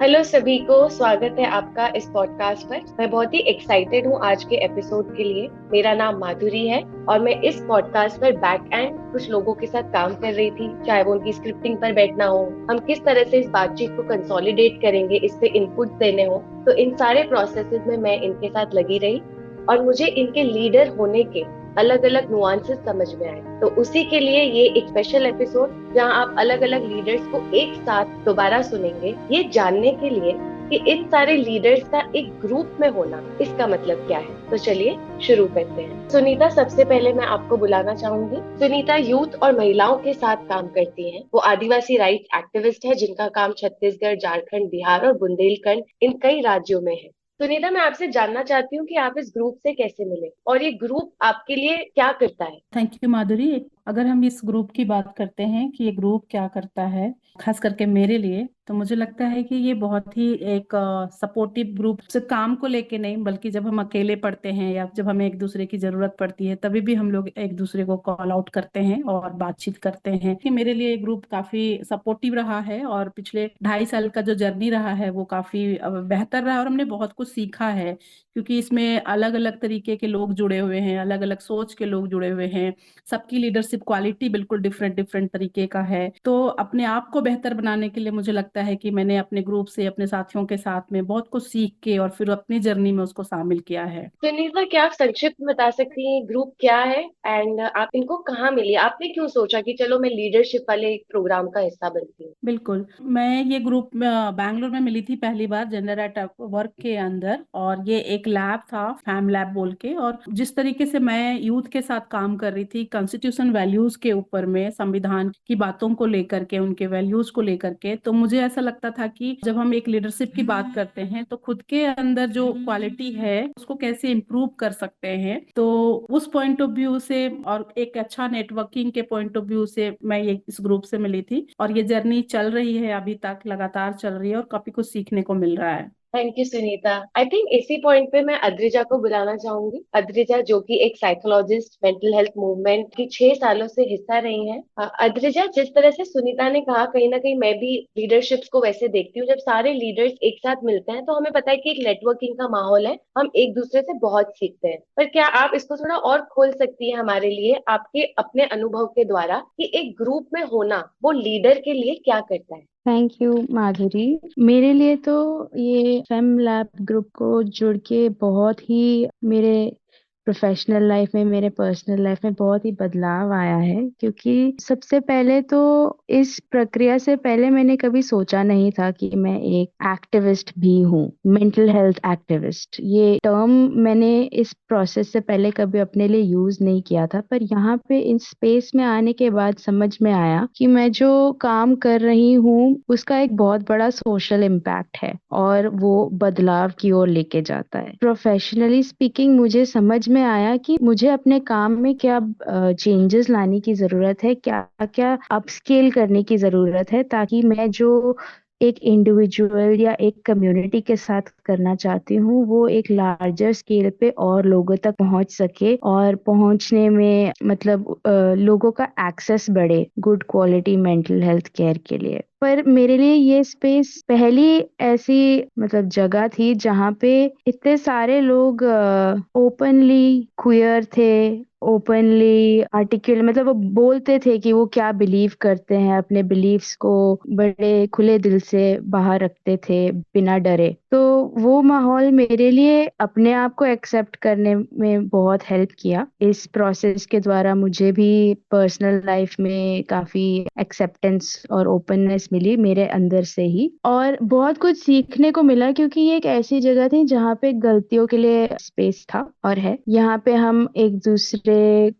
Hello सभी को, स्वागत है आपका इस पॉडकास्ट पर। मैं बहुत ही एक्साइटेड हूँ आज के एपिसोड के लिए। मेरा नाम माधुरी है और मैं इस पॉडकास्ट पर बैक एंड कुछ लोगों के साथ काम कर रही थी, चाहे वो उनकी स्क्रिप्टिंग पर बैठना हो, हम किस तरह से इस बातचीत को कंसोलिडेट करेंगे, इस पे इनपुट देने हो। तो इन सारे प्रोसेसेस में मैं इनके साथ लगी रही और मुझे इनके लीडर होने के अलग अलग नुआंसेस समझ में आए। तो उसी के लिए ये एक स्पेशल एपिसोड जहां आप अलग अलग लीडर्स को एक साथ दोबारा सुनेंगे, ये जानने के लिए कि इन सारे लीडर्स का एक ग्रुप में होना इसका मतलब क्या है। तो चलिए शुरू करते हैं। सुनीता, सबसे पहले मैं आपको बुलाना चाहूंगी। सुनीता यूथ और महिलाओं के साथ काम करती हैं। वो आदिवासी राइट्स एक्टिविस्ट है जिनका काम छत्तीसगढ़, झारखंड, बिहार और बुंदेलखंड इन कई राज्यों में है। सुनीता, मैं आपसे जानना चाहती हूँ कि आप इस ग्रुप से कैसे मिले और ये ग्रुप आपके लिए क्या करता है। थैंक यू माधुरी। अगर हम इस ग्रुप की बात करते हैं कि ये ग्रुप क्या करता है, खास करके मेरे लिए, तो मुझे लगता है कि ये बहुत ही एक सपोर्टिव ग्रुप से काम को लेके नहीं, बल्कि जब हम अकेले पढ़ते हैं या जब हमें एक दूसरे की जरूरत पड़ती है तभी भी हम लोग एक दूसरे को कॉल आउट करते हैं और बातचीत करते हैं। कि मेरे लिए ये ग्रुप काफी सपोर्टिव रहा है और पिछले 2.5 साल का जो जर्नी रहा है वो काफी बेहतर रहा है और हमने बहुत कुछ सीखा है। क्योंकि इसमें अलग अलग तरीके के लोग जुड़े हुए हैं, अलग अलग सोच के लोग जुड़े हुए हैं। सबकी लीडरशिप क्वालिटी बिल्कुल डिफरेंट डिफरेंट तरीके का है। तो अपने आप को बेहतर बनाने के लिए मुझे लगता है कि मैंने अपने ग्रुप से, अपने साथियों के साथ में बहुत कुछ सीख के और फिर अपनी जर्नी में उसको शामिल किया है। सुनीता, क्या आप संक्षिप्त में बता सकती हैं ग्रुप क्या है एंड आप इनको कहाँ मिली? आपने क्यों सोचा कि चलो मैं लीडरशिप वाले एक प्रोग्राम का हिस्सा बनती हूँ? बिल्कुल, मैं ये ग्रुप बैंगलोर में मिली थी पहली बार जेंडर एट वर्क के अंदर, और ये एक लैब था, फैम लैब बोल के। और जिस तरीके से मैं यूथ के साथ काम कर रही थी कॉन्स्टिट्यूशन वैल्यूज के ऊपर में, संविधान की बातों को लेकर के, उनके वैल्यूज को लेकर के, तो मुझे ऐसा लगता था कि जब हम एक लीडरशिप की बात करते हैं तो खुद के अंदर जो क्वालिटी है उसको कैसे इम्प्रूव कर सकते हैं। तो उस पॉइंट ऑफ व्यू से और एक अच्छा नेटवर्किंग के पॉइंट ऑफ व्यू से मैं ये इस ग्रुप से मिली थी, और ये जर्नी चल रही है, अभी तक लगातार चल रही है और काफी कुछ सीखने को मिल रहा है। Thank you Sunita. I think इसी पॉइंट पे मैं अद्रिजा को बुलाना चाहूंगी। अद्रिजा जो कि एक साइकोलॉजिस्ट, मेंटल हेल्थ मूवमेंट की 6 सालों से हिस्सा रही हैं। अद्रिजा, जिस तरह से सुनीता ने कहा, कहीं ना कहीं मैं भी लीडरशिप्स को वैसे देखती हूँ, जब सारे लीडर्स एक साथ मिलते हैं तो हमें पता है कि एक नेटवर्किंग का माहौल है, हम एक दूसरे से बहुत सीखते हैं। पर क्या आप इसको थोड़ा और खोल सकती हैं हमारे लिए, आपके अपने अनुभव के द्वारा, कि एक ग्रुप में होना वो लीडर के लिए क्या करता है? थैंक यू माधुरी। मेरे लिए तो ये फेम लैब ग्रुप को जुड़ के बहुत ही मेरे प्रोफेशनल लाइफ में, मेरे पर्सनल लाइफ में बहुत ही बदलाव आया है। क्योंकि सबसे पहले तो इस प्रक्रिया से पहले मैंने कभी सोचा नहीं था कि मैं एक एक्टिविस्ट भी हूँ, मेंटल हेल्थ एक्टिविस्ट। ये टर्म मैंने इस प्रोसेस से पहले कभी अपने लिए यूज नहीं किया था, पर यहाँ पे इस स्पेस में आने के बाद समझ में आया कि मैं जो काम कर रही हूँ उसका एक बहुत बड़ा सोशल इम्पैक्ट है और वो बदलाव की ओर लेके जाता है। प्रोफेशनली स्पीकिंग, मुझे समझ में आया कि मुझे अपने काम में क्या चेंजेस लाने की जरूरत है, क्या क्या अपस्केल करने की जरूरत है, ताकि मैं जो एक इंडिविजुअल या एक कम्युनिटी के साथ करना चाहती हूँ वो एक लार्जर स्केल पे और लोगों तक पहुंच सके, और पहुंचने में मतलब लोगों का एक्सेस बढ़े good quality mental health care के लिए। पर मेरे लिए ये स्पेस पहली ऐसी मतलब जगह थी जहाँ पे इतने सारे लोग ओपनली क्वियर थे, ओपनली आर्टिकुलेट, मतलब वो बोलते थे कि वो क्या बिलीव करते हैं, अपने बिलीव्स को बड़े खुले दिल से बाहर रखते थे बिना डरे। तो वो माहौल मेरे लिए अपने आप को एक्सेप्ट करने में बहुत हेल्प किया। इस प्रोसेस के द्वारा मुझे भी पर्सनल लाइफ में काफी एक्सेप्टेंस और ओपननेस मिली मेरे अंदर से ही, और बहुत कुछ सीखने को मिला। क्योंकि ये एक ऐसी जगह थी जहाँ पे गलतियों के लिए स्पेस था और है। यहाँ पे हम एक दूसरे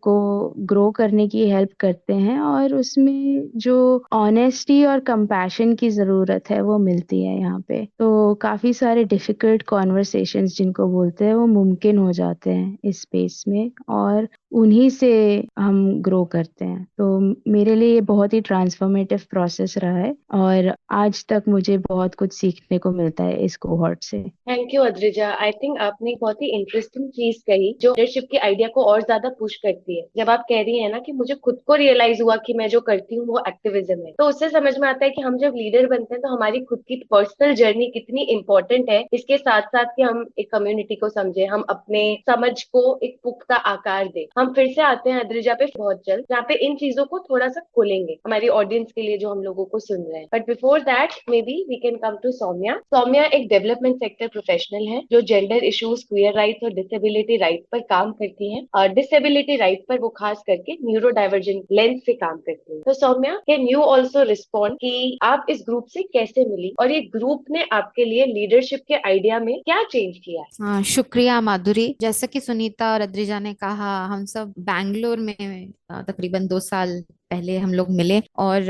को ग्रो करने की हेल्प करते हैं और उसमें जो ऑनेस्टी और कंपैशन की जरूरत है वो मिलती है यहाँ पे। तो काफी सारे डिफिकल्ट कॉन्वर्सेशंस जिनको बोलते हैं वो मुमकिन हो जाते हैं इस स्पेस में। और उन्हीं से हम ग्रो करते हैं। तो मेरे लिए ये बहुत ही ट्रांसफॉर्मेटिव प्रोसेस रहा है और आज तक मुझे बहुत कुछ सीखने को मिलता है इस कोहॉर्ट से। Thank you Adrija. I think आपने एक बहुत ही इंटरेस्टिंग चीज कही जो लीडरशिप की आइडिया को और ज्यादा पुश करती है। जब आप कह रही हैं ना कि मुझे खुद को रियलाइज हुआ कि मैं जो करती हूँ वो एक्टिविज्म है, तो उससे समझ में आता है कि हम जब लीडर बनते हैं तो हमारी खुद की पर्सनल जर्नी कितनी इंपॉर्टेंट है। इसके साथ साथ कि हम एक कम्युनिटी को समझे, हम अपने समझ को एक पुख्ता आकार दे। हम फिर से आते हैं अद्रिजा पे बहुत जल्द, जहाँ पे इन चीजों को थोड़ा सा खोलेंगे हमारी ऑडियंस के लिए जो हम लोगों को सुन रहे हैं। But before that maybe we can come to Saumya. Saumya एक डेवलपमेंट सेक्टर प्रोफेशनल है जो जेंडर इश्यूज, क्वियर राइट्स और डिसेबिलिटी राइट पर काम करती है। और डिसेबिलिटी राइट पर वो खास करके न्यूरो डाइवर्जेंट लेंस से काम करती है। तो Saumya, can you also respond कि आप इस ग्रुप से कैसे मिली और ये ग्रुप ने आपके लिए लीडरशिप के आइडिया में क्या चेंज किया है? हाँ, शुक्रिया माधुरी। जैसा कि सुनीता और अद्रिजा ने कहा, हम सब बैंगलोर में तकरीबन 2 साल पहले हम लोग मिले। और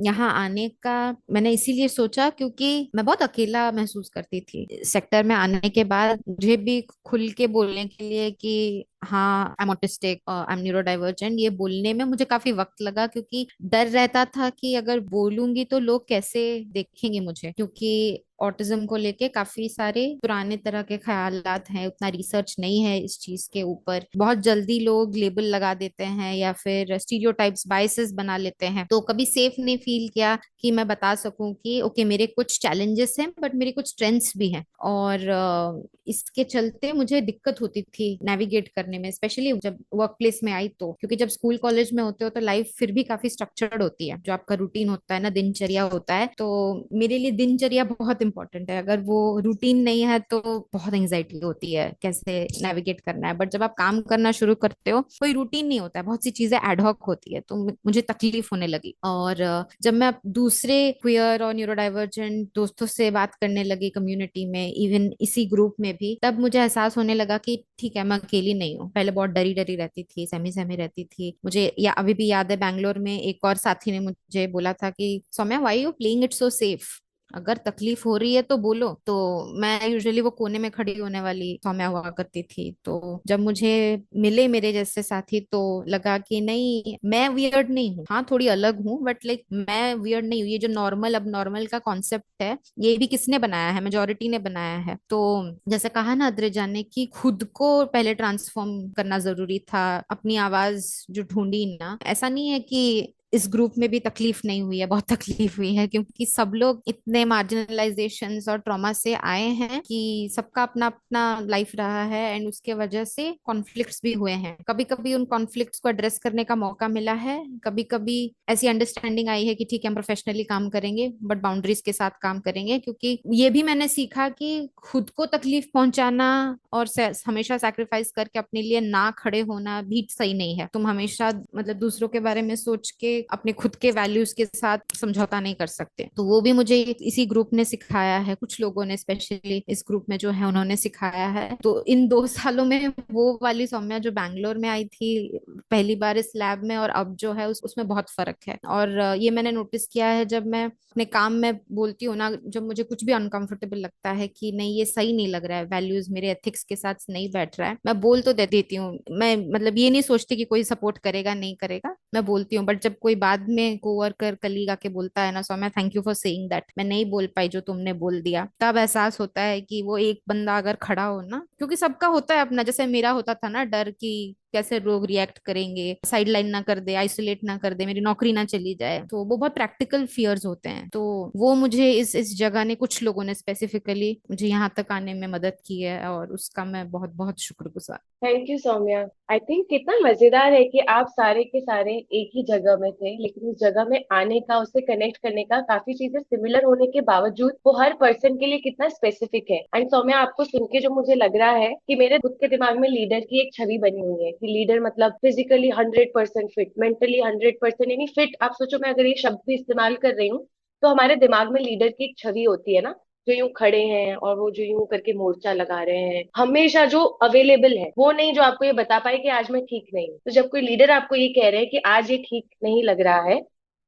यहाँ आने का मैंने इसीलिए सोचा क्योंकि मैं बहुत अकेला महसूस करती थी सेक्टर में आने के बाद। मुझे भी खुल के बोलने के लिए कि हाँ, I am autistic, I am neuro divergent, ये बोलने में मुझे काफी वक्त लगा क्योंकि डर रहता था कि अगर बोलूंगी तो लोग कैसे देखेंगे मुझे, क्योंकि ऑटिज्म को लेके काफी सारे पुराने तरह के ख्यालात हैं, उतना रिसर्च नहीं है इस चीज के ऊपर। बहुत जल्दी लोग लेबल लगा देते हैं या फिर स्टीरियोटाइप्स, बायसेस बना लेते हैं। तो कभी सेफ नहीं फील किया कि मैं बता सकूं कि ओके, मेरे कुछ चैलेंजेस हैं बट मेरी कुछ स्ट्रेंथ्स भी हैं। और इसके चलते मुझे दिक्कत होती थी नेविगेट करने में, स्पेशली जब वर्क प्लेस में आई तो। क्योंकि जब स्कूल कॉलेज में होते हो तो लाइफ फिर भी काफी स्ट्रक्चर्ड होती है, जो आपका रूटीन होता है ना, दिनचर्या होता है। तो मेरे लिए दिनचर्या बहुत इंपॉर्टेंट है। अगर वो रूटीन नहीं है तो बहुत एंग्जाइटी होती है कैसे नेविगेट करना है। बट जब आप काम करना शुरू करते हो, कोई रूटीन नहीं होता है, बहुत सी चीजें एडहॉक होती है, तो मुझे तकलीफ होने लगी। और जब मैं दूसरे क्वियर और न्यूरो डाइवर्जेंट दोस्तों से बात करने लगी कम्युनिटी में, इवन इसी ग्रुप में भी, तब मुझे एहसास होने लगा कि ठीक है, मैं अकेली नहीं हूँ। पहले बहुत डरी डरी रहती थी, सहमी सहमी रहती थी। मुझे या अभी भी याद है, बैंगलोर में एक और साथी ने मुझे बोला था कि Saumya, why you playing it so safe, अगर तकलीफ हो रही है तो बोलो। तो मैं यूजुअली वो कोने में खड़ी होने वाली सौम्या हुआ करती थी। तो जब मुझे मिले मेरे जैसे साथी तो लगा कि नहीं, मैं वियर्ड नहीं हूँ। हाँ, थोड़ी अलग हूँ बट लाइक मैं वियर्ड नहीं हूँ। ये जो नॉर्मल अब नॉर्मल का कॉन्सेप्ट है, ये भी किसने बनाया है? मेजोरिटी ने बनाया है। तो जैसे कहा ना अद्रिजा ने कि खुद को पहले ट्रांसफॉर्म करना जरूरी था, अपनी आवाज जो ढूंढी ना। ऐसा नहीं है कि इस ग्रुप में भी तकलीफ नहीं हुई है, बहुत तकलीफ हुई है, क्योंकि सब लोग इतने मार्जिनलाइजेशंस और ट्रॉमा से आए हैं कि सबका अपना अपना लाइफ रहा है एंड उसके वजह से कॉन्फ्लिक्ट्स भी हुए हैं। कभी कभी उन कॉन्फ्लिक्ट्स को एड्रेस करने का मौका मिला है, कभी कभी ऐसी अंडरस्टैंडिंग आई है कि ठीक है, हम प्रोफेशनली काम करेंगे बट बाउंड्रीज के साथ काम करेंगे। क्योंकि ये भी मैंने सीखा कि खुद को तकलीफ पहुंचाना और हमेशा सैक्रिफाइस करके अपने लिए ना खड़े होना भी सही नहीं है। तुम हमेशा मतलब दूसरों के बारे में सोच के अपने खुद के वैल्यूज के साथ समझौता नहीं कर सकते। तो वो भी मुझे इसी ग्रुप ने सिखाया है, कुछ लोगों ने स्पेशली इस ग्रुप में जो है उन्होंने सिखाया है। तो इन 2 सालों में वो वाली सौम्या जो बैंगलोर में आई थी पहली बार इस लैब में, और अब जो है उसमें बहुत फर्क है। और ये मैंने नोटिस किया है जब मैं अपने काम में बोलती हूँ ना, जब मुझे कुछ भी अनकंफर्टेबल लगता है कि नहीं ये सही नहीं लग रहा है, वैल्यूज मेरे एथिक्स के साथ नहीं बैठ रहा है, मैं बोल तो दे देती हूँ। मैं मतलब ये नहीं सोचती कि कोई सपोर्ट करेगा नहीं करेगा, मैं बोलती हूँ। बट जब कोई बाद में कोवर्कर कलीग आके बोलता है ना, Saumya thank you for saying that, मैं नहीं बोल पाई जो तुमने बोल दिया, तब एहसास होता है कि वो एक बंदा अगर खड़ा हो ना, क्योंकि सबका होता है अपना, जैसे मेरा होता था ना डर कि कैसे लोग रिएक्ट करेंगे, साइड लाइन ना कर दे, आइसोलेट ना कर दे, मेरी नौकरी ना चली जाए। तो वो बहुत प्रैक्टिकल फियर्स होते हैं। तो वो मुझे इस जगह ने, कुछ लोगों ने स्पेसिफिकली मुझे यहाँ तक आने में मदद की है और उसका मैं बहुत बहुत शुक्रगुजार। Thank you Saumya. I think कितना मजेदार है कि आप सारे के सारे एक ही जगह में थे, लेकिन उस जगह में आने का, उससे कनेक्ट करने का, काफी चीजें सिमिलर होने के बावजूद वो हर पर्सन के लिए कितना स्पेसिफिक है। एंड सौम्या, आपको सुन के जो मुझे लग रहा है कि मेरे खुद के दिमाग में लीडर की एक छवि बनी हुई है कि लीडर मतलब फिजिकली 100% फिट, मेंटली 100%, यानी फिट। आप सोचो, मैं अगर ये शब्द भी इस्तेमाल कर रही हूँ तो हमारे दिमाग में लीडर की एक छवि होती है ना, जो यूं खड़े हैं और वो जो यूं करके मोर्चा लगा रहे हैं, हमेशा जो अवेलेबल है, वो नहीं जो आपको ये बता पाए कि आज मैं ठीक नहीं हूं। तो जब कोई लीडर आपको ये कह रहे हैं कि आज ये ठीक नहीं लग रहा है,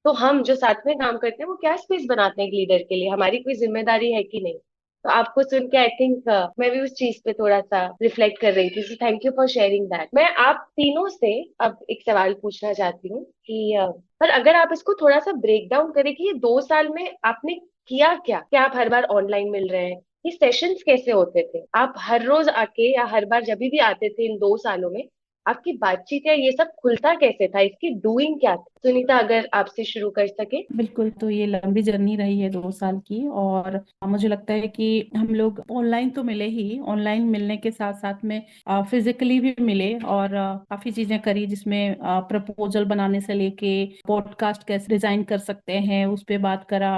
तो हम जो साथ में काम करते हैं वो क्या स्पेस बनाते हैं एक लीडर के लिए? हमारी कोई जिम्मेदारी है कि नहीं? तो आपको सुन के आई थिंक मैं भी उस चीज पे थोड़ा सा रिफ्लेक्ट कर रही थी, so thank you for sharing that. मैं आप तीनों से अब एक सवाल पूछना चाहती हूँ कि पर अगर आप इसको थोड़ा सा ब्रेक डाउन करें कि ये 2 साल में आपने किया क्या, क्या आप हर बार ऑनलाइन मिल रहे हैं, ये सेशंस कैसे होते थे, आप हर रोज आके या हर बार जब भी आते थे इन 2 सालों में आपकी बातचीत या ये सब खुलता कैसे था, इसकी डूइंग क्या थी? सुनीता अगर आपसे शुरू कर सके। बिल्कुल। तो ये लंबी जर्नी रही है 2 साल की, और मुझे लगता है कि हम लोग ऑनलाइन तो मिले ही, ऑनलाइन मिलने के साथ साथ में फिजिकली भी मिले, और काफी चीजें करी, जिसमें प्रपोजल बनाने से लेके पॉडकास्ट कैसे डिजाइन कर सकते हैं उस पे बात करा,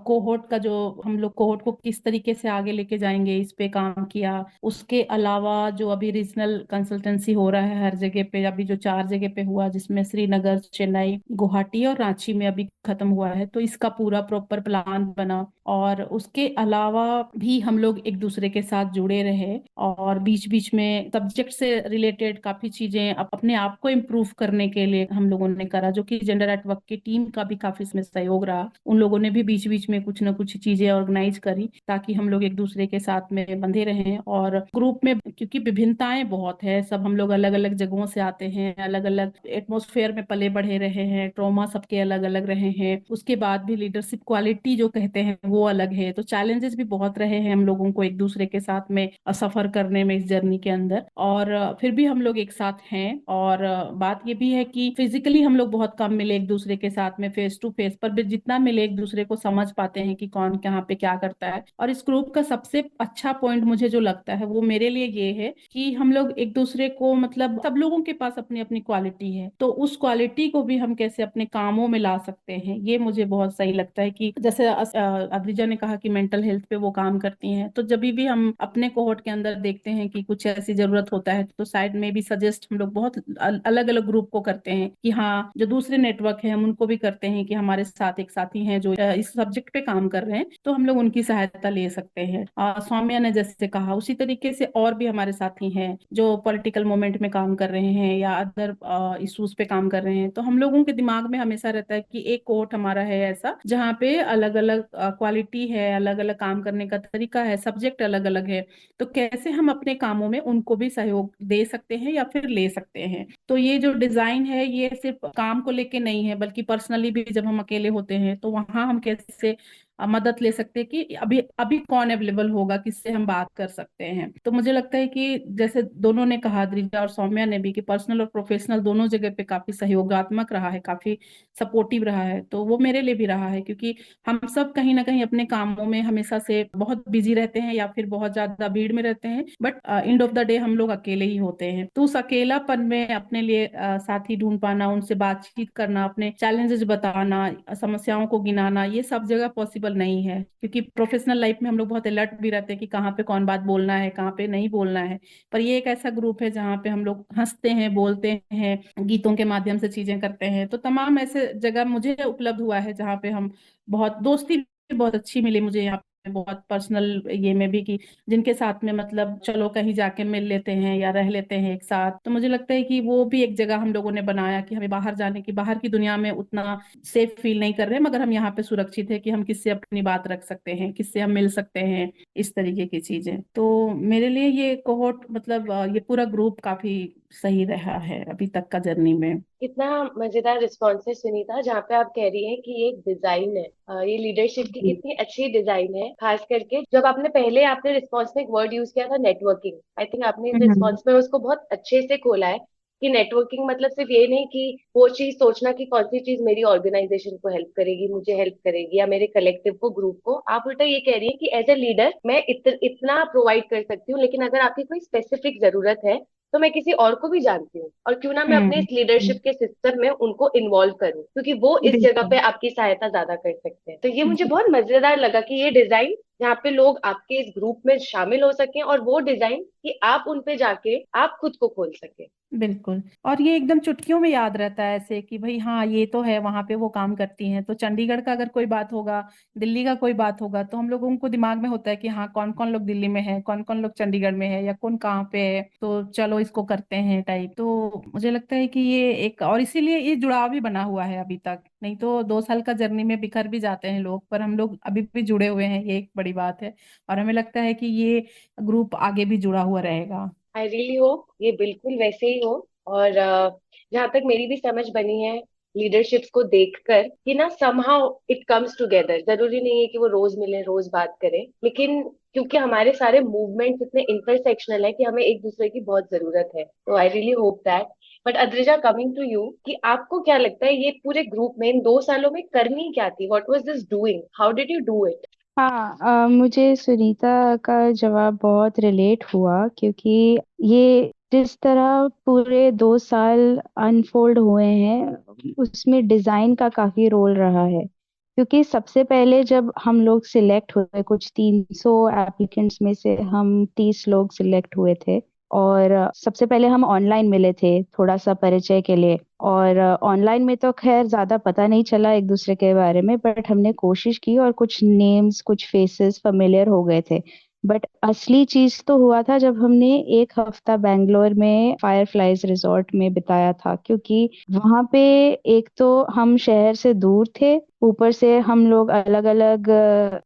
कोहोर्ट का जो हम लोग कोहोर्ट को किस तरीके से आगे लेके जाएंगे इस पे काम किया। उसके अलावा जो अभी रीजनल कंसल्टेंसी हो रहा है हर जगह पे, अभी जो 4 जगह पे हुआ, जिसमें श्रीनगर, चेन्नई, गुवाहाटी और रांची में अभी खत्म हुआ है, तो इसका पूरा प्रॉपर प्लान बना। और उसके अलावा भी हम लोग एक दूसरे के साथ जुड़े रहे, और बीच बीच में सब्जेक्ट से रिलेटेड काफी चीजें अपने आप को इम्प्रूव करने के लिए हम लोगों ने करा, जो कि जेंडर एट वर्क की टीम का भी काफी इसमें सहयोग रहा। उन लोगों ने भी बीच बीच में कुछ ना कुछ चीजें ऑर्गेनाइज करी, ताकि हम लोग एक दूसरे के साथ में बंधे रहें। और ग्रुप में क्योंकि विभिन्नताएं बहुत है, सब हम लोग अलग अलग जगहों से आते हैं, अलग अलग एटमॉस्फेयर में पले बढ़े रहे हैं, ट्रॉमा सबके अलग अलग रहे हैं, उसके बाद भी लीडरशिप क्वालिटी जो कहते हैं वो अलग है। तो चैलेंजेस भी बहुत रहे हैं हम लोगों को एक दूसरे के साथ में सफर करने में इस जर्नी के अंदर, और फिर भी हम लोग एक साथ हैं। और बात ये भी है कि फिजिकली हम लोग बहुत कम मिले एक दूसरे के साथ में फेस टू फेस, पर भी जितना मिले एक दूसरे को समझ पाते हैं कि कौन कहाँ पे क्या करता है। और इस ग्रुप का सबसे अच्छा पॉइंट मुझे जो लगता है वो मेरे लिए ये है कि हम लोग एक दूसरे को, मतलब सब लोगों के पास अपनी अपनी क्वालिटी है, तो उस क्वालिटी को भी हम कैसे अपने कामों में ला सकते हैं, ये मुझे बहुत सही लगता है। कि जैसे अद्रिजा ने कहा कि मेंटल हेल्थ पे वो काम करती हैं, तो जब भी हम अपने कोहॉर्ट के अंदर देखते हैं कि कुछ ऐसी जरूरत होता है, तो साइड में भी सजेस्ट हम लोग बहुत अलग अलग ग्रुप को करते हैं कि हाँ, जो दूसरे नेटवर्क है हम उनको भी करते हैं कि हमारे साथ एक साथी हैं जो इस सब्जेक्ट पे काम कर रहे हैं, तो हम लोग उनकी सहायता ले सकते हैं। सौम्या ने जैसे कहा उसी तरीके से और भी हमारे साथी हैं जो पॉलिटिकल मूवमेंट में काम कर रहे हैं या अदर इश्यूज पे काम कर रहे हैं, तो हम लोगों के दिमाग में हमेशा रहता है कि एक कोर्ट हमारा है ऐसा जहाँ पे अलग अलग क्वालिटी है, अलग अलग काम करने का तरीका है, सब्जेक्ट अलग अलग है, तो कैसे हम अपने कामों में उनको भी सहयोग दे सकते हैं या फिर ले सकते हैं। तो ये जो डिजाइन है ये सिर्फ काम को लेके नहीं है, बल्कि पर्सनली भी जब हम अकेले होते हैं तो वहां हम कैसे मदद ले सकते हैं कि अभी अभी कौन अवेलेबल होगा, किससे हम बात कर सकते हैं। तो मुझे लगता है कि जैसे दोनों ने कहा, द्रिजा और सौम्या ने भी, कि पर्सनल और प्रोफेशनल दोनों जगह पे काफी सहयोगात्मक रहा है, काफी सपोर्टिव रहा है, तो वो मेरे लिए भी रहा है। क्योंकि हम सब कहीं ना कहीं अपने कामों में हमेशा से बहुत बिजी रहते हैं या फिर बहुत ज्यादा भीड़ में रहते हैं, but end of the day हम लोग अकेले ही होते हैं। तो उस अकेलापन में अपने लिए साथी ढूंढ पाना, उनसे बातचीत करना, अपने चैलेंजेस बताना, समस्याओं को गिनाना, ये सब जगह पॉसिबल नहीं है। क्योंकि प्रोफेशनल लाइफ में हम लोग बहुत अलर्ट भी रहते हैं कि कहाँ पे कौन बात बोलना है, कहाँ पे नहीं बोलना है। पर ये एक ऐसा ग्रुप है जहाँ पे हम लोग हंसते हैं, बोलते हैं, गीतों के माध्यम से चीजें करते हैं। तो तमाम ऐसे जगह मुझे उपलब्ध हुआ है जहाँ पे हम बहुत दोस्ती भी बहुत अच्छी मिली मुझे यहाँ पे, बहुत पर्सनल ये में भी, कि जिनके साथ में मतलब चलो कहीं जाके मिल लेते हैं या रह लेते हैं एक साथ। तो मुझे लगता है कि वो भी एक जगह हम लोगों ने बनाया कि हमें बाहर जाने की, बाहर की दुनिया में उतना सेफ फील नहीं कर रहे, मगर हम यहाँ पे सुरक्षित है कि हम किससे अपनी बात रख सकते हैं, किससे हम मिल सकते हैं, इस तरीके की चीजें। तो मेरे लिए ये कोहोर्ट, मतलब ये पूरा ग्रुप काफी सही रहा है अभी तक का जर्नी में। कितना मजेदार रिस्पॉन्स है सुनीता, जहाँ पे आप कह रही हैं कि ये एक डिजाइन है, ये लीडरशिप की जी। कितनी अच्छी डिजाइन है। खास करके जब आपने रिस्पॉन्स में एक वर्ड यूज किया था, नेटवर्किंग, आई थिंक आपने इस हम्म। रिस्पॉन्स में उसको बहुत अच्छे से खोला है कि नेटवर्किंग मतलब सिर्फ ये नहीं कि वो चीज सोचना कि कौन सी चीज मेरी ऑर्गेनाइजेशन को हेल्प करेगी, मुझे हेल्प करेगी, या मेरे कलेक्टिव को, ग्रुप को। आप उल्टा ये कह रही है कि एज ए लीडर मैं इतना प्रोवाइड कर सकती हूँ, लेकिन अगर आपकी कोई स्पेसिफिक जरूरत है तो मैं किसी और को भी जानती हूँ, और क्यों ना मैं अपने इस लीडरशिप के सिस्टम में उनको इन्वॉल्व करूँ, क्योंकि वो इस जगह बिल्कुल। पे आपकी सहायता ज्यादा कर सकते हैं। तो ये मुझे जी। बहुत मजेदार लगा कि ये डिजाइन जहाँ पे लोग आपके इस ग्रुप में शामिल हो सके, और वो डिजाइन कि आप उन पे जाके आप खुद को खोल सके। बिल्कुल। और ये एकदम चुटकियों में याद रहता है ऐसे कि भाई हाँ ये तो है, वहां पे वो काम करती हैं, तो चंडीगढ़ का अगर कोई बात होगा, दिल्ली का कोई बात होगा, तो हम लोगों को दिमाग में होता है कि हाँ कौन कौन लोग दिल्ली में है, कौन कौन लोग चंडीगढ़ में है, या कौन कहाँ पे है, तो चलो इसको करते हैं टाइप। तो मुझे लगता है कि ये एक, और इसीलिए ये जुड़ाव भी बना हुआ है अभी तक। नहीं तो 2 साल का जर्नी में बिखर भी जाते हैं लोग, पर हम लोग अभी भी जुड़े हुए हैं, ये एक बड़ी बात है। और हमें लगता है कि ये ग्रुप आगे भी जुड़ा हुआ रहेगा। आई रियली होप ये बिल्कुल वैसे ही हो। और जहाँ तक मेरी भी समझ बनी है लीडरशिप्स को देखकर कि ना समहाउ इट कम्स टुगेदर। जरूरी नहीं है कि वो रोज मिले रोज बात करें, लेकिन क्योंकि हमारे सारे मूवमेंट्स इतने इंटरसेक्शनल है कि हमें एक दूसरे की बहुत जरूरत है। तो I really hope that. But Adrija, coming to you, कि आपको क्या लगता है ये पूरे ग्रुप में इन 2 सालों में करनी क्या थी? What was this doing? How did you do it? हाँ, मुझे सुनीता का जवाब बहुत रिलेट हुआ, क्योंकि ये जिस तरह पूरे 2 साल अनफोल्ड हुए हैं उसमें डिजाइन का काफी रोल रहा है। क्योंकि सबसे पहले जब हम लोग सिलेक्ट हुए, कुछ 300 एप्लीकेंट्स में से हम 30 लोग सिलेक्ट हुए थे। और सबसे पहले हम ऑनलाइन मिले थे थोड़ा सा परिचय के लिए। और ऑनलाइन में तो खैर ज्यादा पता नहीं चला एक दूसरे के बारे में, बट हमने कोशिश की और कुछ नेम्स कुछ फेसेस फेमिलियर हो गए थे। बट असली चीज तो हुआ था जब हमने एक हफ्ता बैंगलोर में फायरफ्लाइज रिजॉर्ट में बिताया था। क्योंकि वहां पे एक तो हम शहर से दूर थे, ऊपर से हम लोग अलग अलग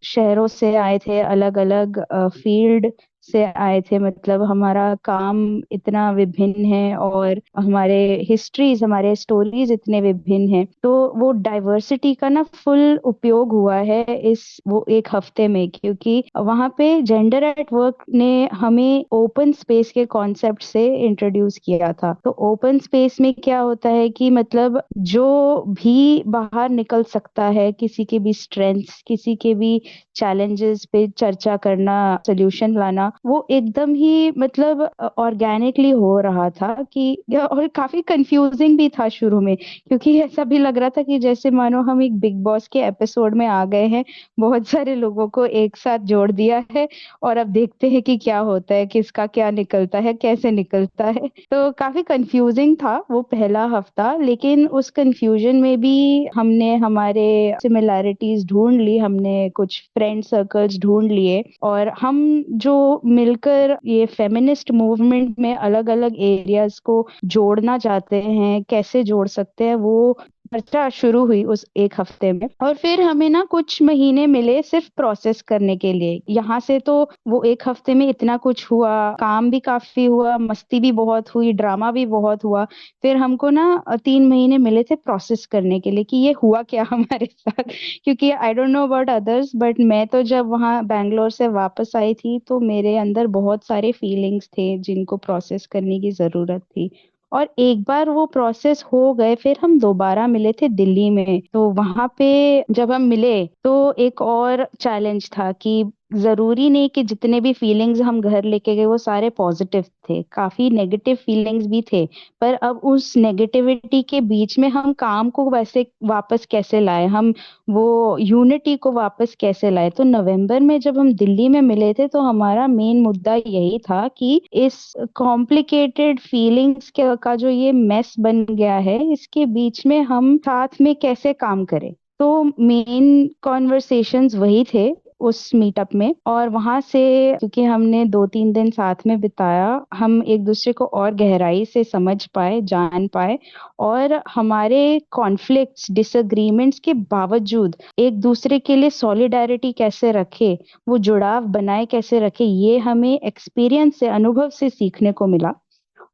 शहरों से आए थे, अलग अलग फील्ड से आए थे। मतलब हमारा काम इतना विभिन्न है और हमारे हिस्ट्रीज हमारे स्टोरीज इतने विभिन्न हैं। तो वो डाइवर्सिटी का ना फुल उपयोग हुआ है इस वो एक हफ्ते में। क्योंकि वहां पे जेंडर एट वर्क ने हमें ओपन स्पेस के कॉन्सेप्ट से इंट्रोड्यूस किया था। तो ओपन स्पेस में क्या होता है कि मतलब जो भी बाहर निकल सकता है, किसी के भी स्ट्रेंथ्स किसी के भी चैलेंजेस पे चर्चा करना, सोल्यूशन लाना, वो एकदम ही मतलब ऑर्गेनिकली हो रहा था। कि और काफी कंफ्यूजिंग भी था शुरू में, क्योंकि ऐसा भी लग रहा था कि जैसे मानो हम एक बिग बॉस के एपिसोड में आ गए हैं, बहुत सारे लोगों को एक साथ जोड़ दिया है और अब देखते हैं कि क्या होता है, किसका क्या निकलता है, कैसे निकलता है। तो काफी कंफ्यूजिंग था वो पहला हफ्ता, लेकिन उस कंफ्यूजन में भी हमने हमारे सिमिलैरिटीज ढूंढ ली, हमने कुछ फ्रेंड सर्कल्स ढूंढ लिए। और हम जो मिलकर ये फेमिनिस्ट मूवमेंट में अलग अलग एरियाज को जोड़ना चाहते हैं, कैसे जोड़ सकते हैं, वो चर्चा शुरू हुई उस एक हफ्ते में। और फिर हमें ना कुछ महीने मिले सिर्फ प्रोसेस करने के लिए। यहाँ से तो वो एक हफ्ते में इतना कुछ हुआ, काम भी काफी हुआ, मस्ती भी बहुत हुई, ड्रामा भी बहुत हुआ। फिर हमको ना 3 महीने मिले थे प्रोसेस करने के लिए कि ये हुआ क्या हमारे साथ। क्योंकि I don't know about others, but मैं तो जब वहाँ बैंगलोर से वापस आई थी तो मेरे अंदर बहुत सारे फीलिंग्स थे जिनको प्रोसेस करने की जरूरत थी। और एक बार वो प्रोसेस हो गए, फिर हम दोबारा मिले थे दिल्ली में। तो वहां पे जब हम मिले तो एक और चैलेंज था कि जरूरी नहीं कि जितने भी फीलिंग्स हम घर लेके गए वो सारे पॉजिटिव थे, काफी नेगेटिव फीलिंग्स भी थे। पर अब उस नेगेटिविटी के बीच में हम काम को वैसे वापस कैसे लाए, हम वो यूनिटी को वापस कैसे लाए। तो नवंबर में जब हम दिल्ली में मिले थे तो हमारा मेन मुद्दा यही था कि इस कॉम्प्लिकेटेड फीलिंग्स का जो ये मेस बन गया है, इसके बीच में हम साथ में कैसे काम करें। तो मेन कॉन्वर्सेशंस वही थे उस मीटअप में। और वहां से क्योंकि हमने 2-3 दिन साथ में बिताया, हम एक दूसरे को और गहराई से समझ पाए, जान पाए। और हमारे कॉन्फ्लिक्ट्स डिसएग्रीमेंट्स के बावजूद एक दूसरे के लिए सॉलिडारिटी कैसे रखे, वो जुड़ाव बनाए कैसे रखे, ये हमें एक्सपीरियंस से, अनुभव से सीखने को मिला।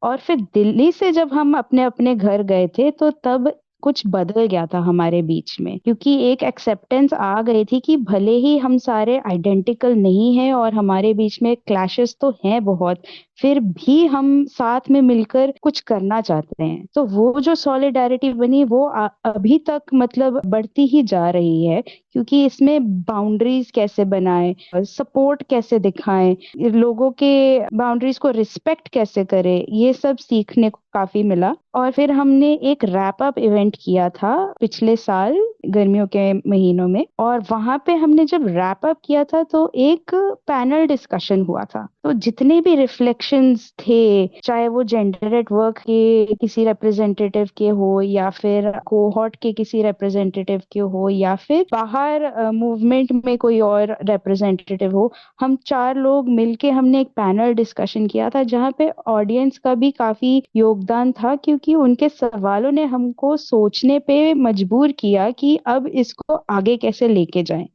और फिर दिल्ली से जब हम अपने अपने घर गए थे तो तब कुछ बदल गया था हमारे बीच में। क्योंकि एक एक्सेप्टेंस आ गई थी कि भले ही हम सारे आइडेंटिकल नहीं हैं और हमारे बीच में क्लैशेस तो हैं बहुत, फिर भी हम साथ में मिलकर कुछ करना चाहते हैं। तो वो जो सॉलिडारिटी बनी वो अभी तक मतलब बढ़ती ही जा रही है। क्योंकि इसमें बाउंड्रीज कैसे बनाएं, सपोर्ट कैसे दिखाएं, लोगों के बाउंड्रीज को रिस्पेक्ट कैसे करें, ये सब सीखने को काफी मिला। और फिर हमने एक रैप अप इवेंट किया था पिछले साल गर्मियों के महीनों में। और वहां पे हमने जब रैप अप किया था तो एक पैनल डिस्कशन हुआ था। तो जितने भी रिफ्लेक्शन इंस्ट्रक्शंस थे, चाहे वो जेंडर एट वर्क के किसी रिप्रेजेंटेटिव के हो या फिर कोहॉर्ट के किसी रिप्रेजेंटेटिव के हो या फिर बाहर मूवमेंट में कोई और रिप्रेजेंटेटिव हो, हम 4 लोग मिलके हमने एक पैनल डिस्कशन किया था जहाँ पे ऑडियंस का भी काफी योगदान था, क्योंकि उनके सवालों ने हमको सोचने पे मजबूर किया कि अब इसको आगे कैसे लेके जाएं,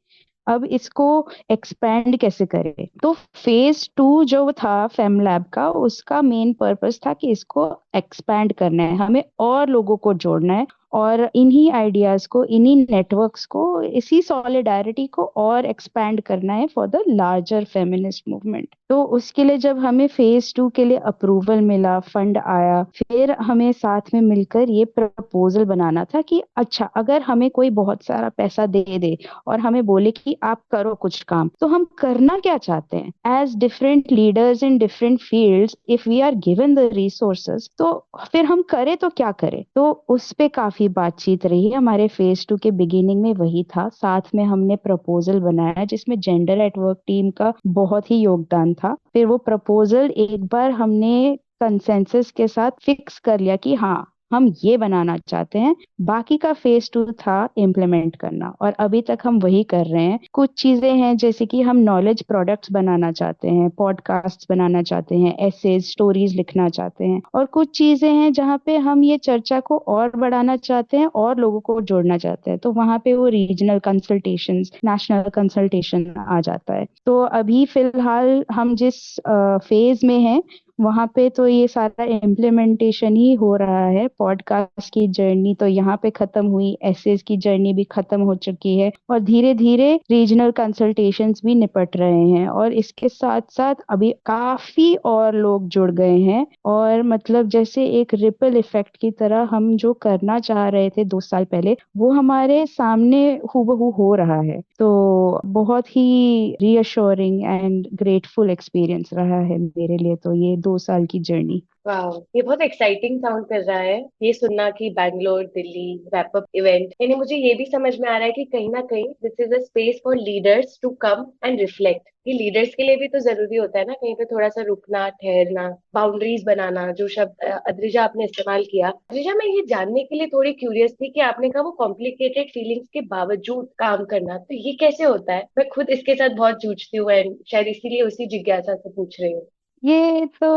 अब इसको एक्सपैंड कैसे करें। तो फेज 2 जो था फेम लैब का, उसका मेन पर्पस था कि इसको एक्सपैंड करना है, हमें और लोगों को जोड़ना है और इन्हीं आइडियाज को, इन्हीं नेटवर्क्स को, इसी सॉलिडारिटी को और एक्सपैंड करना है for the larger feminist movement. तो उसके लिए जब हमें फेज 2 के लिए अप्रूवल मिला, फंड आया, फिर हमें साथ में मिलकर ये प्रपोजल बनाना था कि अच्छा, अगर हमें कोई बहुत सारा पैसा दे दे और हमें बोले कि आप करो कुछ काम, तो हम करना क्या चाहते हैं as different leaders in different fields, if we are given the resources, तो फिर हम करें तो क्या करें। तो उस पे काफी बातचीत रही। हमारे फेज 2 के बिगिनिंग में वही था, साथ में हमने प्रपोजल बनाया जिसमें जेंडर एट वर्क टीम का बहुत ही योगदान था। फिर वो प्रपोजल एक बार हमने कंसेंसस के साथ फिक्स कर लिया कि हाँ, हम ये बनाना चाहते हैं। बाकी का फेज 2 था इम्प्लीमेंट करना, और अभी तक हम वही कर रहे हैं। कुछ चीजें हैं जैसे कि हम नॉलेज प्रोडक्ट्स बनाना चाहते हैं, पॉडकास्ट बनाना चाहते हैं, एसेज, स्टोरीज लिखना चाहते हैं, और कुछ चीजें हैं जहाँ पे हम ये चर्चा को और बढ़ाना चाहते हैं और लोगों को जोड़ना चाहते हैं। तो वहां पे वो रीजनल कंसल्टेशन, नेशनल कंसल्टेशन आ जाता है। तो अभी फिलहाल हम जिस फेज में हैं, वहां पे तो ये सारा इम्प्लीमेंटेशन ही हो रहा है। पॉडकास्ट की जर्नी तो यहाँ पे खत्म हुई, एसेस की जर्नी भी खत्म हो चुकी है, और धीरे धीरे रीजनल कंसल्टेशंस भी निपट रहे हैं, और इसके साथ साथ अभी काफी और लोग जुड़ गए हैं। और मतलब जैसे एक रिपल इफेक्ट की तरह हम जो करना चाह रहे थे 2 साल पहले, वो हमारे सामने हूबहू हो रहा है। तो बहुत ही रीअश्योरिंग एंड ग्रेटफुल एक्सपीरियंस रहा है मेरे लिए तो ये 2 साल की जर्नी। वाह, ये बहुत एक्साइटिंग साउंड कर रहा है ये सुनना कि Bangalore Delhi wrap up event, यानी मुझे ये भी समझ में आ रहा है कि कहीं ना कहीं this is a space for leaders to come and reflect. ये लीडर्स के लिए भी तो जरूरी होता है ना, कहीं पे थोड़ा सा रुकना, ठहरना, बाउंड्रीज बनाना, जो शब्द अद्रिजा आपने इस्तेमाल किया। अद्रिजा, मैं ये जानने के लिए थोड़ी क्यूरियस थी कि आपने कहा वो कॉम्प्लिकेटेड फीलिंग्स के बावजूद काम करना, तो ये कैसे होता है? मैं खुद इसके साथ बहुत जूझती हूँ एंड शायद इसीलिए उसी जिज्ञासा से पूछ रही हूँ। ये तो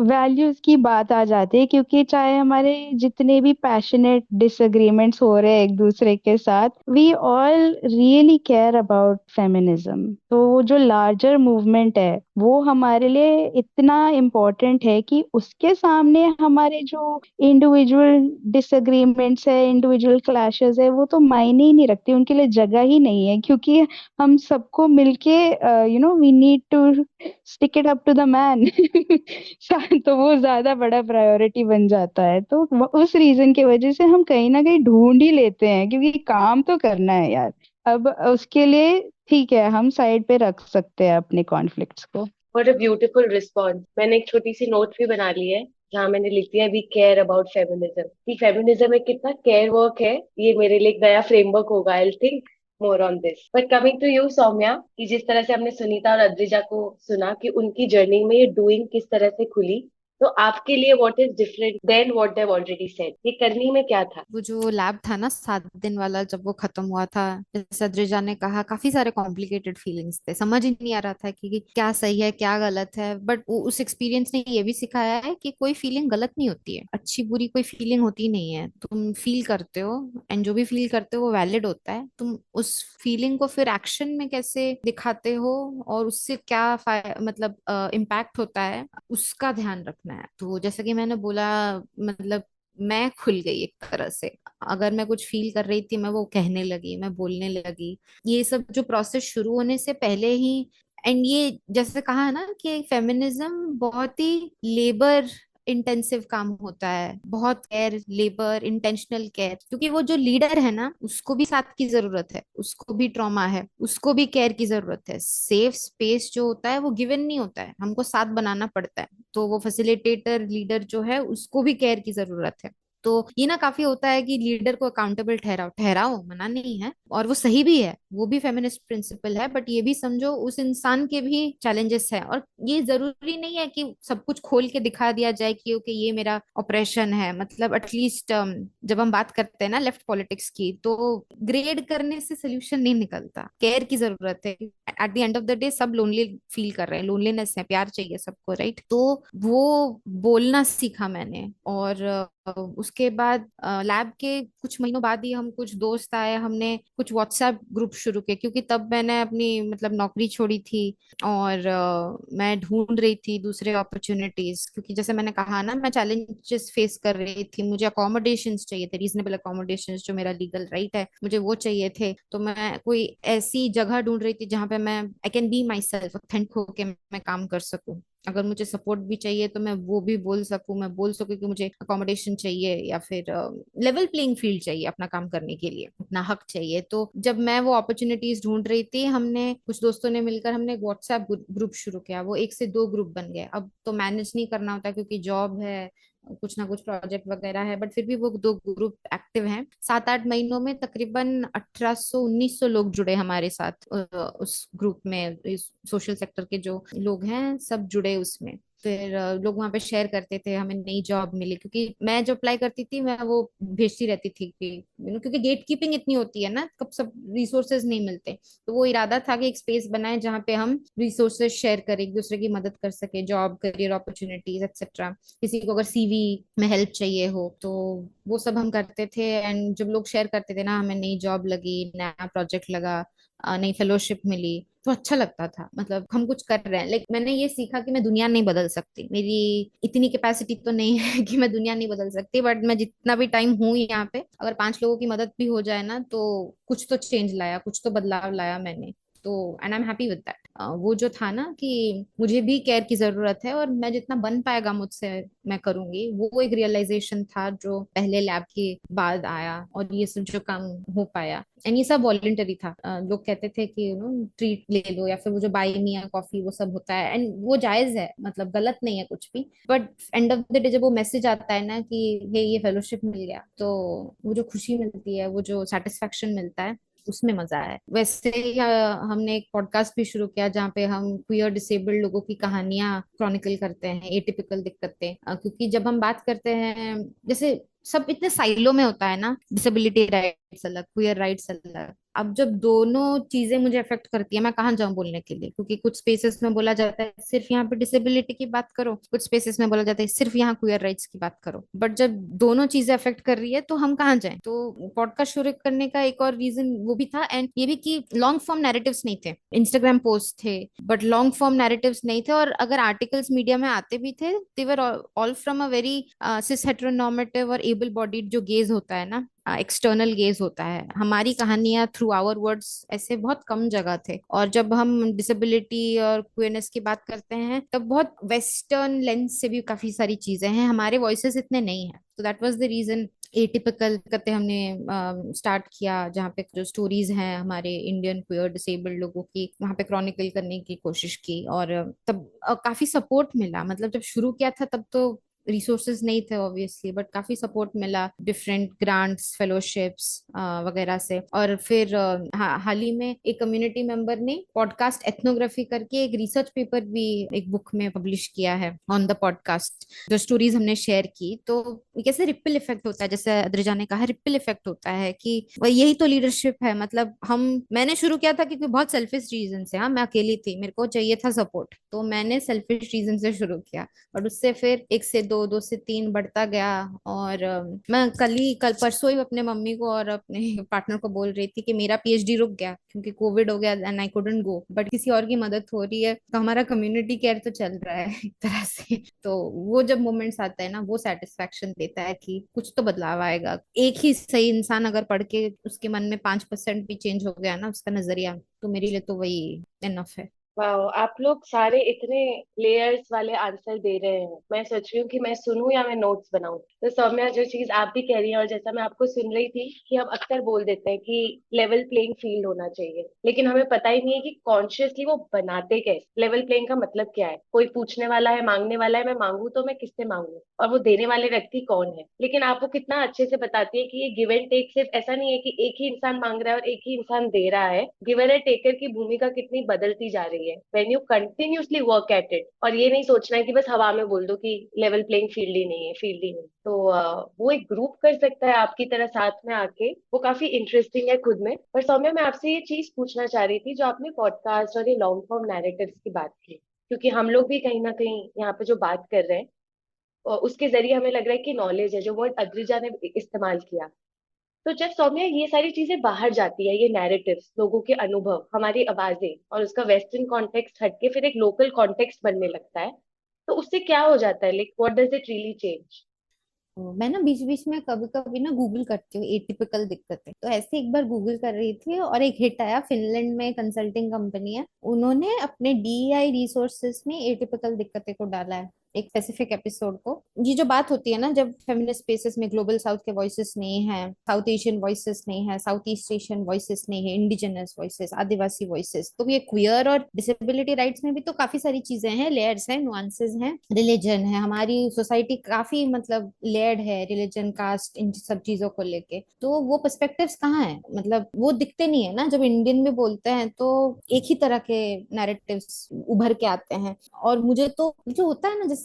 वैल्यूज की बात आ जाती है, क्योंकि चाहे हमारे जितने भी पैशनेट डिसएग्रीमेंट्स हो रहे हैं एक दूसरे के साथ, we all really care about feminism. तो वो जो लार्जर मूवमेंट है वो हमारे लिए इतना इम्पोर्टेंट है कि उसके सामने हमारे जो इंडिविजुअल डिसएग्रीमेंट्स है, इंडिविजुअल क्लैशेस है, वो तो मायने ही नहीं रखती, उनके लिए जगह ही नहीं है। क्योंकि हम सबको मिलके we need to stick it up to the man तो वो ज्यादा बड़ा प्रायोरिटी बन जाता है। तो उस रीजन की वजह से हम कहीं ना कहीं ढूंढ ही लेते हैं, क्योंकि काम तो करना है यार। अब उसके लिए ठीक है, हम साइड पे रख सकते हैं अपने कॉन्फ्लिक्ट्स को। What a beautiful response. मैंने एक छोटी सी नोट भी बना ली है जहाँ मैंने लिख दिया वी केयर अबाउट फेमिनिज्म, कि फेमिनिज्म में कितना केयर वर्क है। ये मेरे लिए एक नया फ्रेमवर्क होगा। I think more on this. But coming to you Saumya, कि जिस तरह से हमने सुनीता और अद्रिजा को सुना कि उनकी जर्नी में ये डूइंग किस तरह से खुली, तो आपके लिए what is different than what they already said? ये करनी में क्या था? वो जो लैब था ना 7 दिन वाला, जब वो खत्म हुआ था, जैसे अद्रिजा ने कहा, काफी सारे कॉम्प्लिकेटेड फीलिंग्स थे, समझ ही नहीं आ रहा था कि क्या सही है क्या गलत है। बट उस एक्सपीरियंस ने ये भी सिखाया है कि कोई फीलिंग गलत नहीं होती है, अच्छी बुरी कोई फीलिंग होती नहीं है। तुम फील करते हो एंड जो भी फील करते हो वो वैलिड होता है। तुम उस फीलिंग को फिर एक्शन में कैसे दिखाते हो और उससे क्या मतलब इम्पैक्ट होता है, उसका ध्यान रखना है। तो जैसा कि मैंने बोला, मतलब मैं खुल गई एक तरह से। अगर मैं कुछ फील कर रही थी, मैं वो कहने लगी, मैं बोलने लगी। ये सब जो प्रोसेस शुरू होने से पहले ही, एंड ये जैसे कहा है ना कि फेमिनिज्म बहुत ही लेबर इंटेंसिव काम होता है, बहुत केयर, लेबर, इंटेंशनल केयर। क्योंकि वो जो लीडर है ना, उसको भी साथ की जरूरत है, उसको भी ट्रॉमा है, उसको भी केयर की जरूरत है। सेफ स्पेस जो होता है वो गिवन नहीं होता है, हमको साथ बनाना पड़ता है। तो वो फैसिलिटेटर लीडर जो है, उसको भी केयर की जरूरत है। तो ये ना काफी होता है कि लीडर को अकाउंटेबल ठहराओ, ठहराओ मना नहीं है, और वो सही भी है, वो भी फेमिनिस्ट प्रिंसिपल है, बट ये भी समझो उस इंसान के भी चैलेंजेस है, और ये जरूरी नहीं है कि सब कुछ खोल के दिखा दिया जाए कि ओके ये मेरा ऑपरेशन है। मतलब एटलीस्ट जब हम बात करते हैं ना लेफ्ट पॉलिटिक्स की, तो ग्रेड करने से सोल्यूशन नहीं निकलता, केयर की जरूरत है। At the end of the day सब लोनली फील कर रहे हैं, लोनलीनेस है, प्यार चाहिए सबको, राइट? तो वो बोलना सीखा मैंने। और उसके बाद लैब के कुछ महीनों बाद ही हम कुछ दोस्त आए, हमने कुछ व्हाट्सएप ग्रुप शुरू किए, क्योंकि तब मैंने अपनी मतलब नौकरी छोड़ी थी, और मैं ढूंढ रही थी दूसरे अपॉर्चुनिटीज, क्योंकि जैसे मैंने कहा ना मैं चैलेंजेस फेस कर रही थी, मुझे अकोमोडेशंस चाहिए थे, रीजनेबल अकोमोडेशंस, जो मेरा लीगल राइट है मुझे वो चाहिए थे। तो मैं कोई ऐसी जगह ढूंढ रही थी जहाँ पे मैं I can be my self, authentic होके मैं काम कर सकूं। अगर मुझे सपोर्ट भी चाहिए तो मैं वो भी बोल सकूं, मैं बोल सकूं कि मुझे अकोमोडेशन चाहिए, या फिर लेवल प्लेइंग फील्ड चाहिए अपना काम करने के लिए, अपना हक चाहिए। तो जब मैं वो अपॉर्चुनिटीज ढूंढ रही थी, हमने कुछ दोस्तों ने मिलकर हमने एक व्हाट्सएप ग्रुप शुरू किया, वो 1 से 2 ग्रुप बन गए। अब तो मैनेज नहीं करना होता क्योंकि जॉब है, कुछ ना कुछ प्रोजेक्ट वगैरह है, बट फिर भी वो 2 ग्रुप एक्टिव हैं। 7-8 महीनों में तकरीबन 1800-1900 लोग जुड़े हमारे साथ उस ग्रुप में, सोशल सेक्टर के जो लोग हैं सब जुड़े उसमें। फिर लोग वहां पे शेयर करते थे हमें नई जॉब मिली, क्योंकि मैं जो अप्लाई करती थी मैं वो भेजती रहती थी कि क्योंकि गेट कीपिंग इतनी होती है ना, कब सब रिसोर्सेज नहीं मिलते। तो वो इरादा था कि एक स्पेस बनाए जहाँ पे हम रिसोर्सेज शेयर करें, एक दूसरे की मदद कर सके, जॉब करियर अपॉर्चुनिटीज एक्सेट्रा। किसी को अगर सीवी में हेल्प चाहिए हो तो वो सब हम करते थे। एंड जब लोग शेयर करते थे ना हमें नई जॉब लगी, नया प्रोजेक्ट लगा, नई फेलोशिप मिली, तो अच्छा लगता था, मतलब हम कुछ कर रहे हैं। लाइक मैंने ये सीखा कि मैं दुनिया नहीं बदल सकती, मेरी इतनी कैपेसिटी तो नहीं है कि मैं दुनिया नहीं बदल सकती, बट मैं जितना भी टाइम हूँ यहाँ पे, अगर 5 लोगों की मदद भी हो जाए ना, तो कुछ तो चेंज लाया, कुछ तो बदलाव लाया मैंने। तो and I am happy with that. वो जो था ना कि मुझे भी केयर की जरूरत है, और मैं जितना बन पाएगा मुझसे मैं करूंगी, वो एक रियलाइजेशन था जो पहले लैब के बाद आया, और ये सब जो काम हो पाया। एंड ये सब वॉलंटरी था। लोग कहते थे कि ट्रीट ले लो, या फिर वो जो बाय मी कॉफी वो सब होता है, एंड वो जायज है, मतलब गलत नहीं है कुछ भी। But end of the day जब वो मैसेज आता है ना कि ये फेलोशिप मिल गया, तो वो जो खुशी मिलती है, वो जो सेटिस्फेक्शन मिलता है, उसमें मजा है। वैसे ही हमने एक पॉडकास्ट भी शुरू किया जहाँ पे हम क्वियर डिसेबल्ड लोगों की कहानियां क्रॉनिकल करते हैं, एटिपिकल दिक्कतें। क्योंकि जब हम बात करते हैं, जैसे सब इतने साइलो में होता है ना, डिसेबिलिटी राइट्स अलग, क्वियर राइट्स अलग। अब जब दोनों चीजें मुझे अफेक्ट करती है, मैं कहाँ जाऊं बोलने के लिए? क्योंकि कुछ स्पेसेस में बोला जाता है सिर्फ यहाँ पे डिसेबिलिटी की बात करो, कुछ स्पेसेस में बोला जाता है सिर्फ यहाँ क्वियर राइट्स की बात करो। बट जब दोनों चीजें अफेक्ट कर रही है तो हम कहाँ जाएं? तो पॉडकास्ट शुरू करने का एक और रीजन वो भी था, एंड ये भी कि लॉन्ग फॉर्म नैरेटिव्स नहीं थे, इंस्टाग्राम पोस्ट थे बट लॉन्ग फॉर्म नैरेटिव्स नहीं थे। और अगर आर्टिकल्स मीडिया में आते भी थे, they were all from a very cis heteronormative और एबल बॉडीड जो गेज होता है ना, एक्सटर्नल गेज होता है। हमारी कहानियां थ्रू आवर वर्ड्स ऐसे बहुत कम जगह थे। और जब हम डिसेबिलिटी और क्वेयरनेस की बात करते हैं, तब बहुत वेस्टर्न लेंस से भी काफी सारी चीजें हैं, हमारे वॉइसेस इतने नहीं हैं। तो that was the reason atypical करते हमने स्टार्ट किया, जहाँ पे जो स्टोरीज हैं हमारे इंडियन क्वेयर डिसेबल्ड लोगों की, वहाँ पे क्रॉनिकल करने की कोशिश की। और तब काफी सपोर्ट मिला। मतलब जब शुरू किया था तब तो रिसोर्सेज नहीं थे ऑब्वियसली, बट काफी सपोर्ट मिला डिफरेंट ग्रांट्स, फेलोशिप्स वगैरह से। और फिर हाल ही में एक कम्युनिटी मेंबर ने पॉडकास्ट एथनोग्राफी करके एक रिसर्च पेपर भी एक बुक में पब्लिश किया है ऑन द पॉडकास्ट, जो स्टोरीज हमने शेयर की। तो कैसे रिपल इफेक्ट होता है, जैसे अद्रिजा ने कहा, रिपल इफेक्ट होता है कि यही तो लीडरशिप है। मतलब मैंने शुरू किया था क्योंकि बहुत सेल्फिश रीजन से, हाँ मैं अकेली थी, मेरे को चाहिए था सपोर्ट, तो मैंने सेल्फिश रीजन से शुरू किया, और उससे फिर 1 से 2, 2 से 3 बढ़ता गया। और मैं कल परसों ही अपने मम्मी को और अपने पार्टनर को बोल रही थी कि मेरा पीएचडी रुक गया क्योंकि कोविड हो गया and I couldn't go, but किसी और की मदद हो रही है, तो हमारा कम्युनिटी केयर तो चल रहा है एक तरह से। तो वो जब मोमेंट्स आता है ना, वो सेटिस्फेक्शन देता है कि कुछ तो बदलाव आएगा। एक ही सही इंसान अगर पढ़ के उसके मन में 5% भी चेंज हो गया ना उसका नजरिया, तो मेरे लिए तो वही इनफ है। वाह, आप लोग सारे इतने लेयर्स वाले आंसर दे रहे हैं। मैं सोच रही हूँ कि मैं सुनूं या मैं नोट्स बनाऊं। तो सौम्या, जो चीज आप भी कह रही हैं और जैसा मैं आपको सुन रही थी कि हम अक्सर बोल देते हैं कि लेवल प्लेइंग फील्ड होना चाहिए, लेकिन हमें पता ही नहीं है कि कॉन्शियसली वो बनाते कैसे। लेवल प्लेइंग का मतलब क्या है? कोई पूछने वाला है, मांगने वाला है, मैं मांगू तो मैं किससे मांगू, और वो देने वाले व्यक्ति कौन है। लेकिन आप वो कितना अच्छे से बताती है कि ये गिव एंड टेक सिर्फ ऐसा नहीं है कि एक ही इंसान मांग रहा है और एक ही इंसान दे रहा है। गिवर एंड टेकर की भूमिका कितनी बदलती जा रही है when you continuously work at it. और ये नहीं सोचना है कि बस हवा में बोल दो कि लेवल प्लेइंग फील्ड ही नहीं है, फील्ड ही नहीं। तो वो एक ग्रुप कर सकता है आपकी तरह साथ में आके, वो काफी इंटरेस्टिंग है खुद में। पर सौम्या, मैं आपसे ये चीज पूछना चाह रही थी, जो आपने पॉडकास्ट और ये लॉन्ग फॉर्म नैरेटिव्स की बात की, क्योंकि हम लोग भी कहीं ना कहीं यहाँ पे जो बात कर रहे हैं और उसके जरिए हमें लग रहा है कि नॉलेज है, जो वर्ड अद्रिजा ने इस्तेमाल किया। तो जब सौम्या ये सारी चीजें बाहर जाती है, ये नैरेटिव्स, लोगों के अनुभव, हमारी आवाजें, और उसका वेस्टर्न कॉन्टेक्स्ट हटके फिर एक लोकल कॉन्टेक्स्ट बनने लगता है, तो उससे क्या हो जाता है? Like what does it really change? मैं ना बीच बीच में कभी कभी ना गूगल करती हूँ एटिपिकल दिक्कतें। तो ऐसे एक बार गूगल कर रही थी और एक हिट आया, फिनलैंड में कंसल्टिंग कंपनी है, उन्होंने अपने डीआई रिसोर्सेज में एटिपिकल दिक्कतें को डाला है, एक स्पेसिफिक एपिसोड को। ये जो बात होती है ना, जब फेमिनिस्ट स्पेसेस में ग्लोबल साउथ के वॉइसेस नहीं है, साउथ एशियन वॉइसेस नहीं है, साउथ ईस्ट एशियन वॉइसेस नहीं है, इंडिजिनस वॉइसेस, आदिवासी वॉइसेस, तो ये क्वियर और डिसेबिलिटी राइट्स में भी तो काफी सारी चीजें हैं, लेयर्स हैं, नुआंसेस हैं, रिलीजन है, हमारी सोसाइटी काफी मतलब लेयर्ड है, रिलीजन, कास्ट, इन सब चीजों को लेके। तो वो पर्सपेक्टिव्स कहाँ है? मतलब वो दिखते नहीं है ना, जब इंडियन में बोलते हैं तो एक ही तरह के नैरेटिव्स उभर के आते हैं। और मुझे तो जो होता है ना, जैसे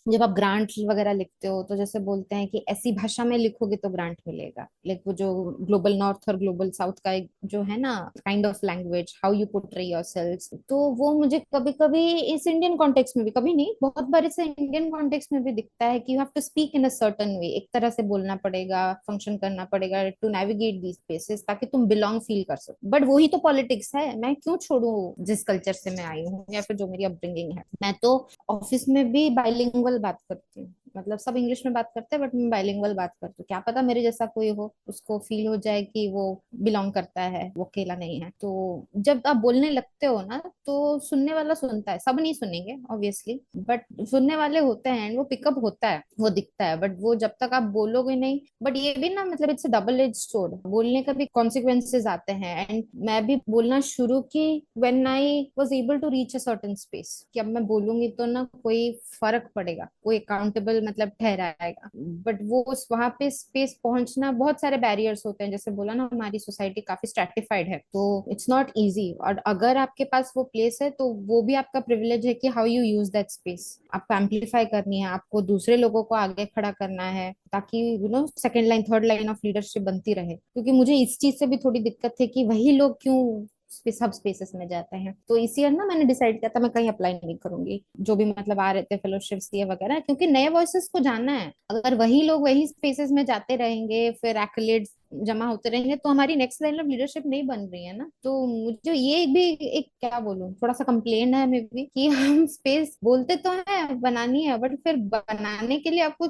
जब आप ग्रांट वगैरह लिखते हो तो जैसे बोलते हैं कि ऐसी भाषा में लिखोगे तो ग्रांट मिलेगा, लाइक वो जो ग्लोबल नॉर्थ और ग्लोबल साउथ का एक जो है ना kind of language, how you portray yourself, तो वो मुझे कभी कभी इस इंडियन कॉन्टेक्स्ट में भी, कभी नहीं बहुत बार इसे इंडियन कॉन्टेक्स्ट में भी दिखता है कि you have to speak in a certain way, एक तरह से बोलना पड़ेगा, फंक्शन करना पड़ेगा टू नेविगेट दीज स्पेसेस, ताकि तुम बिलोंग फील कर सको। बट वही तो पॉलिटिक्स है, मैं क्यों छोड़ू जिस कल्चर से मैं आई हूँ या फिर जो मेरी अपब्रिंगिंग है। मैं तो ऑफिस में भी बाइलिंगुअल बात करती हूँ, मतलब सब इंग्लिश में बात करते हैं बट मैं बाइलिंगुअल बात करती हूँ। क्या पता मेरे जैसा कोई हो, उसको फील हो जाए कि वो बिलोंग करता है, वो अकेला नहीं है। तो जब आप बोलने लगते हो ना, तो सुनने वाला सुनता है, सब नहीं सुनेंगे ऑब्वियसली, बट सुनने वाले होते हैं, वो पिकअप होता है, वो दिखता है, बट वो जब तक आप बोलोगे नहीं। बट ये भी ना, मतलब इट्स डबल एज स्वॉर्ड, बोलने का भी कॉन्सिक्वेंसेज आते हैं। एंड मैं भी बोलना शुरू की when I was able to reach a certain space, कि अब मैं बोलूंगी तो ना कोई फर्क पड़ेगा, कोई अकाउंटेबल मतलब ठहराएगा। बट वो उस वहां पे स्पेस पहुंचना, बहुत सारे बैरियर्स होते हैं, जैसे बोला ना हमारी सोसाइटी काफी स्ट्रेटिफाइड है, तो इट्स नॉट इजी। और अगर आपके पास वो प्लेस है तो वो भी आपका प्रिविलेज है कि how you use that space. आपको एम्पलीफाई करनी है, आपको दूसरे लोगों को आगे खड़ा करना है, ताकि you know second line third line of leadership बनती रहे। क्योंकि मुझे इस चीज से भी थोड़ी दिक्कत थी कि वही लोग क्यों सब स्पेसेस में जाते हैं। तो इसी ईयर ना मैंने डिसाइड किया था मैं कहीं अप्लाई नहीं करूंगी, जो भी मतलब आ रहे थे फेलोशिप्स ये वगैरह, क्योंकि नए वॉइसेस को जानना है। अगर वही लोग वही स्पेसेस में जाते रहेंगे, फिर एक्कलेड्स जमा होते रहेंगे, तो हमारी नेक्स्ट लाइन ऑफ लीडरशिप नहीं बन रही है ना। तो मुझे ये भी एक क्या बोलूं, थोड़ा सा कंप्लेन है मे भी, कि हम स्पेस बोलते तो है बनानी है, बट फिर बनाने के लिए आपको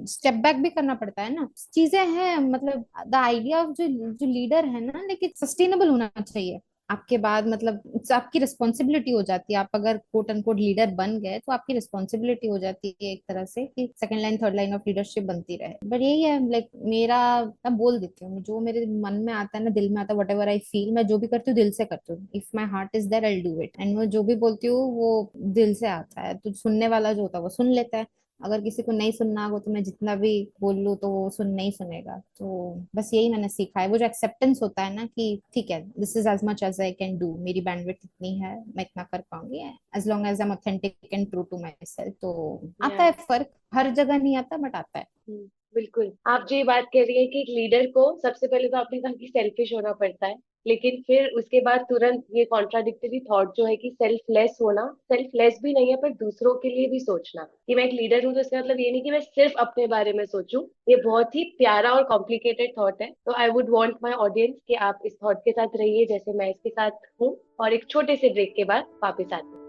स्टेप बैक भी करना पड़ता है ना, चीजें हैं। मतलब द आइडिया ऑफ जो जो लीडर है ना, लेकिन सस्टेनेबल होना चाहिए। आपके बाद मतलब it's आपकी रिस्पॉन्सिबिलिटी हो जाती है, आप अगर कोट अनकोट लीडर बन गए तो आपकी रिस्पॉन्सिबिलिटी हो जाती है एक तरह से कि second line third line of leadership बनती रहे। बट यही है, लाइक मेरा, मैं बोल देती हूँ जो मेरे मन में आता है ना, दिल में आता है, वट एवर आई फील, मैं जो भी करती हूँ दिल से करती हूँ। If my heart is there I do it, and मैं जो भी बोलती हूँ वो दिल से आता है। तो सुनने वाला जो होता है वो सुन लेता है, अगर किसी को नहीं सुनना हो तो मैं जितना भी बोल लूँ तो वो सुन नहीं सुनेगा। तो बस यही मैंने सीखा है, वो जो एक्सेप्टेंस होता है ना कि ठीक है, this is as much as I can do, मेरी बैंडविड्थ इतनी है, मैं इतना कर पाऊंगी, as long as I am authentic and true to my self. तो आता है फर्क, हर जगह नहीं आता बट आता है। बिल्कुल। आप जो ये बात कह रही है कि एक लीडर को सबसे पहले तो आपने कहा कि सेल्फिश होना पड़ता है, लेकिन फिर उसके बाद तुरंत ये कॉन्ट्राडिक्टरी थॉट जो है कि सेल्फलेस होना, सेल्फलेस भी नहीं है पर दूसरों के लिए भी सोचना, कि मैं एक लीडर हूँ तो इसका मतलब ये नहीं कि मैं सिर्फ अपने बारे में सोचूं। ये बहुत ही प्यारा और कॉम्प्लिकेटेड थॉट है। तो I would want my audience कि आप इस थॉट के साथ रहिए जैसे मैं इसके साथ हूँ, और एक छोटे से ब्रेक के बाद वापस आते हैं।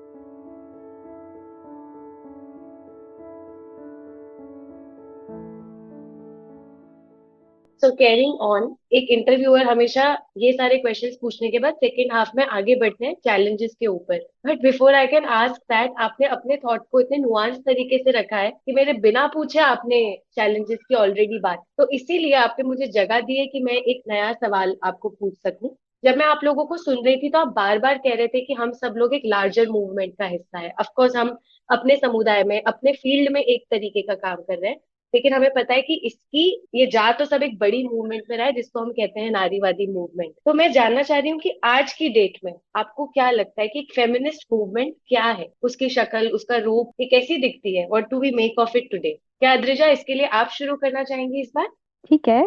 सो कैरिंग ऑन, एक इंटरव्यूअर हमेशा ये सारे क्वेश्चंस पूछने के बाद सेकेंड हाफ में आगे बढ़ते हैं चैलेंजेस के ऊपर। But before I can ask that, आपने अपने थॉट को इतने नुआंस तरीके से रखा है कि मेरे बिना पूछे आपने चैलेंजेस की ऑलरेडी बात, तो इसीलिए आपने मुझे जगह दी है कि मैं एक नया सवाल आपको पूछ सकूं। जब मैं आप लोगों को सुन रही थी तो आप बार बार कह रहे थे कि हम सब लोग एक लार्जर मूवमेंट का हिस्सा है। ऑफ कोर्स हम अपने समुदाय में, अपने फील्ड में एक तरीके का काम कर रहे हैं, लेकिन हमें पता है कि इसकी ये जा तो सब एक बड़ी मूवमेंट में रहा है जिसको हम कहते हैं नारीवादी मूवमेंट। तो मैं जानना चाह रही हूँ कि आज की डेट में आपको क्या लगता है कि एक फेमिनिस्ट मूवमेंट क्या है, उसकी शक्ल, उसका रूप, ये कैसी दिखती है, what do we make of it today? क्या अद्रिजा, इसके लिए आप शुरू करना चाहेंगी इस बार? ठीक है।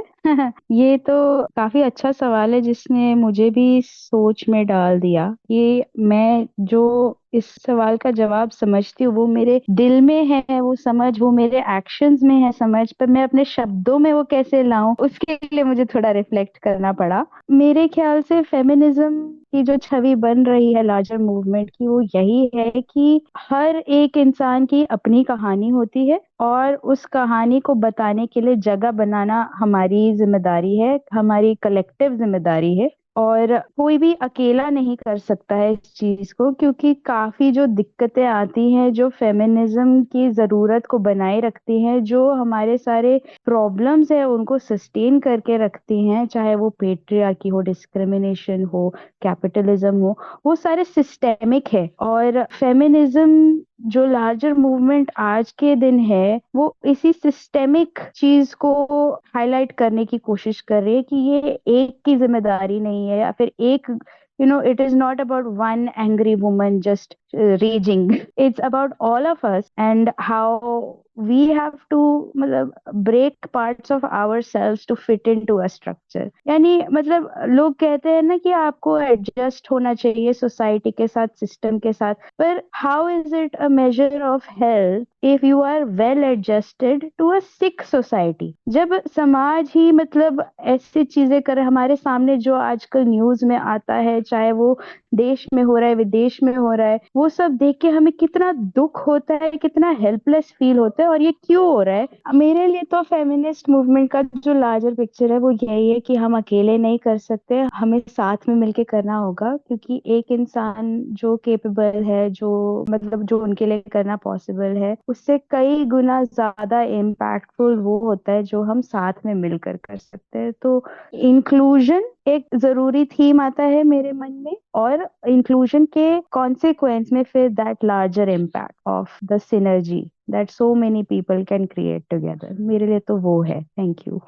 ये तो काफी अच्छा सवाल है जिसने मुझे भी सोच में डाल दिया कि मैं जो इस सवाल का जवाब समझती हूँ वो मेरे दिल में है, वो समझ वो मेरे एक्शंस में है समझ, पर मैं अपने शब्दों में वो कैसे लाऊं उसके लिए मुझे थोड़ा रिफ्लेक्ट करना पड़ा। मेरे ख्याल से फेमिनिज्म की जो छवि बन रही है लार्जर मूवमेंट की, वो यही है कि हर एक इंसान की अपनी कहानी होती है और उस कहानी को बताने के लिए जगह बनाना हमारी जिम्मेदारी है, हमारी कलेक्टिव जिम्मेदारी है। और कोई भी अकेला नहीं कर सकता है इस चीज को, क्योंकि काफी जो दिक्कतें आती हैं जो फेमिनिज्म की जरूरत को बनाए रखती हैं, जो हमारे सारे प्रॉब्लम्स है उनको सस्टेन करके रखती हैं, चाहे वो पेट्रियार्की हो, डिस्क्रिमिनेशन हो, कैपिटलिज्म हो, वो सारे सिस्टेमिक है। और फेमिनिज्म जो लार्जर मूवमेंट आज के दिन है वो इसी सिस्टेमिक चीज को हाईलाइट करने की कोशिश कर रही है कि ये एक की जिम्मेदारी नहीं है, या फिर एक, it is not about one angry woman just raging. It's about all of us and how we have to मतलब break parts of ourselves to fit into a structure. यानी मतलब लोग कहते हैं ना कि आपको एडजस्ट होना चाहिए सोसाइटी के साथ, सिस्टम के साथ, पर how is it a measure of health if you are well adjusted to a sick society? जब समाज ही मतलब ऐसी चीजें करे हमारे सामने, जो आजकल न्यूज में आता है, चाहे वो देश में हो रहा है विदेश में हो रहा है, वो सब देख के हमें कितना दुख होता है, कितना हेल्पलेस फील होता है, और ये क्यों हो रहा है? मेरे लिए तो फेमिनिस्ट मूवमेंट का जो लार्जर पिक्चर है वो यही है कि हम अकेले नहीं कर सकते, हमें साथ में मिलके करना होगा, क्योंकि एक इंसान जो केपेबल है, जो मतलब जो उनके लिए करना पॉसिबल है, उससे कई गुना ज्यादा इम्पैक्टफुल वो होता है जो हम साथ में मिलकर कर सकते हैं। तो इंक्लूजन एक जरूरी थीम आता है मेरे मन में, और इंक्लूजन के कॉन्सिक्वेंस में फिर that larger impact of the synergy that so many people can create together. मेरे लिए तो वो है। Thank you.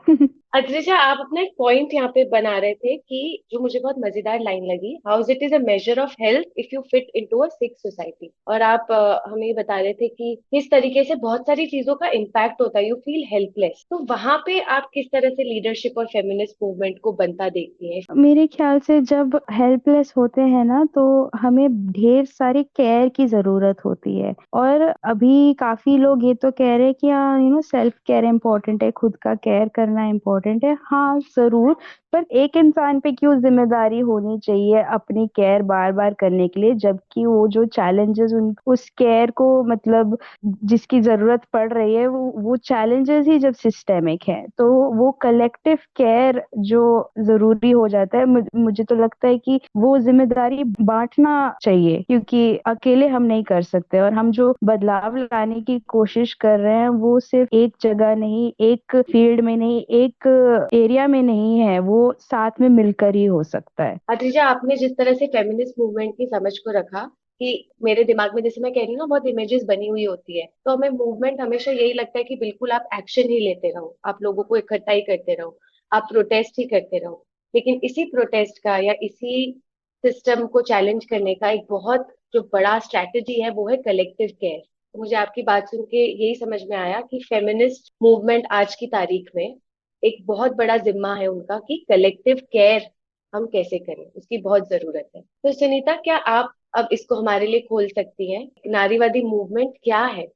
अद्रिजा, आप अपना एक पॉइंट यहाँ पे बना रहे थे कि जो मुझे बहुत मजेदार लाइन लगी, how it is a measure of health if you fit into a sick society. और आप हमें ये बता रहे थे कि किस तरीके से बहुत सारी चीजों का इम्पैक्ट होता है, यू फील हेल्पलेस। तो वहां पे आप किस तरह से लीडरशिप और फेमिनिस्ट मूवमेंट को बनता देखती हैं? मेरे ख्याल से जब हेल्पलेस होते हैं ना, तो हमें ढेर सारी केयर की जरूरत होती है। और अभी काफी लोग ये तो कह रहे हैं कि हाँ, सेल्फ केयर इम्पोर्टेंट है, खुद का केयर करना इम्पोर्टेंट है। हाँ जरूर, पर एक इंसान पे क्यों जिम्मेदारी होनी चाहिए अपनी केयर बार बार करने के लिए, जबकि वो जो चैलेंजेस उस केयर को मतलब जिसकी जरूरत पड़ रही है, वो चैलेंजेस ही जब सिस्टेमिक है, तो वो कलेक्टिव केयर जो जरूरी हो जाता है, मुझे तो लगता है कि वो जिम्मेदारी बांटना चाहिए, क्योंकि अकेले हम नहीं कर सकते। और हम जो बदलाव लाने की कोशिश कर रहे हैं वो सिर्फ एक जगह नहीं, एक फील्ड में नहीं, एक एरिया में नहीं है, वो साथ में मिलकर ही हो सकता है। अद्रिजा, आपने जिस तरह से फेमिनिस्ट मूवमेंट की समझ को रखा, कि मेरे दिमाग में जैसे मैं कह रही हूँ ना, बहुत इमेजेस बनी हुई होती है, तो हमें मूवमेंट हमेशा यही लगता है कि बिल्कुल आप एक्शन ही लेते रहो, आप लोगों को इकट्ठा ही करते रहो, आप प्रोटेस्ट ही करते रहो। लेकिन इसी प्रोटेस्ट का या इसी सिस्टम को चैलेंज करने का एक बहुत जो बड़ा स्ट्रैटेजी है वो है कलेक्टिव केयर। तो मुझे आपकी बात सुन के यही समझ में आया कि फेमिनिस्ट मूवमेंट आज की तारीख में एक बहुत बड़ा जिम्मा है उनका कि कलेक्टिव केयर हम कैसे करें, उसकी बहुत जरूरत है। तो सुनीता, क्या आप अब इसको हमारे लिए खोल सकती हैं, नारीवादी मूवमेंट क्या है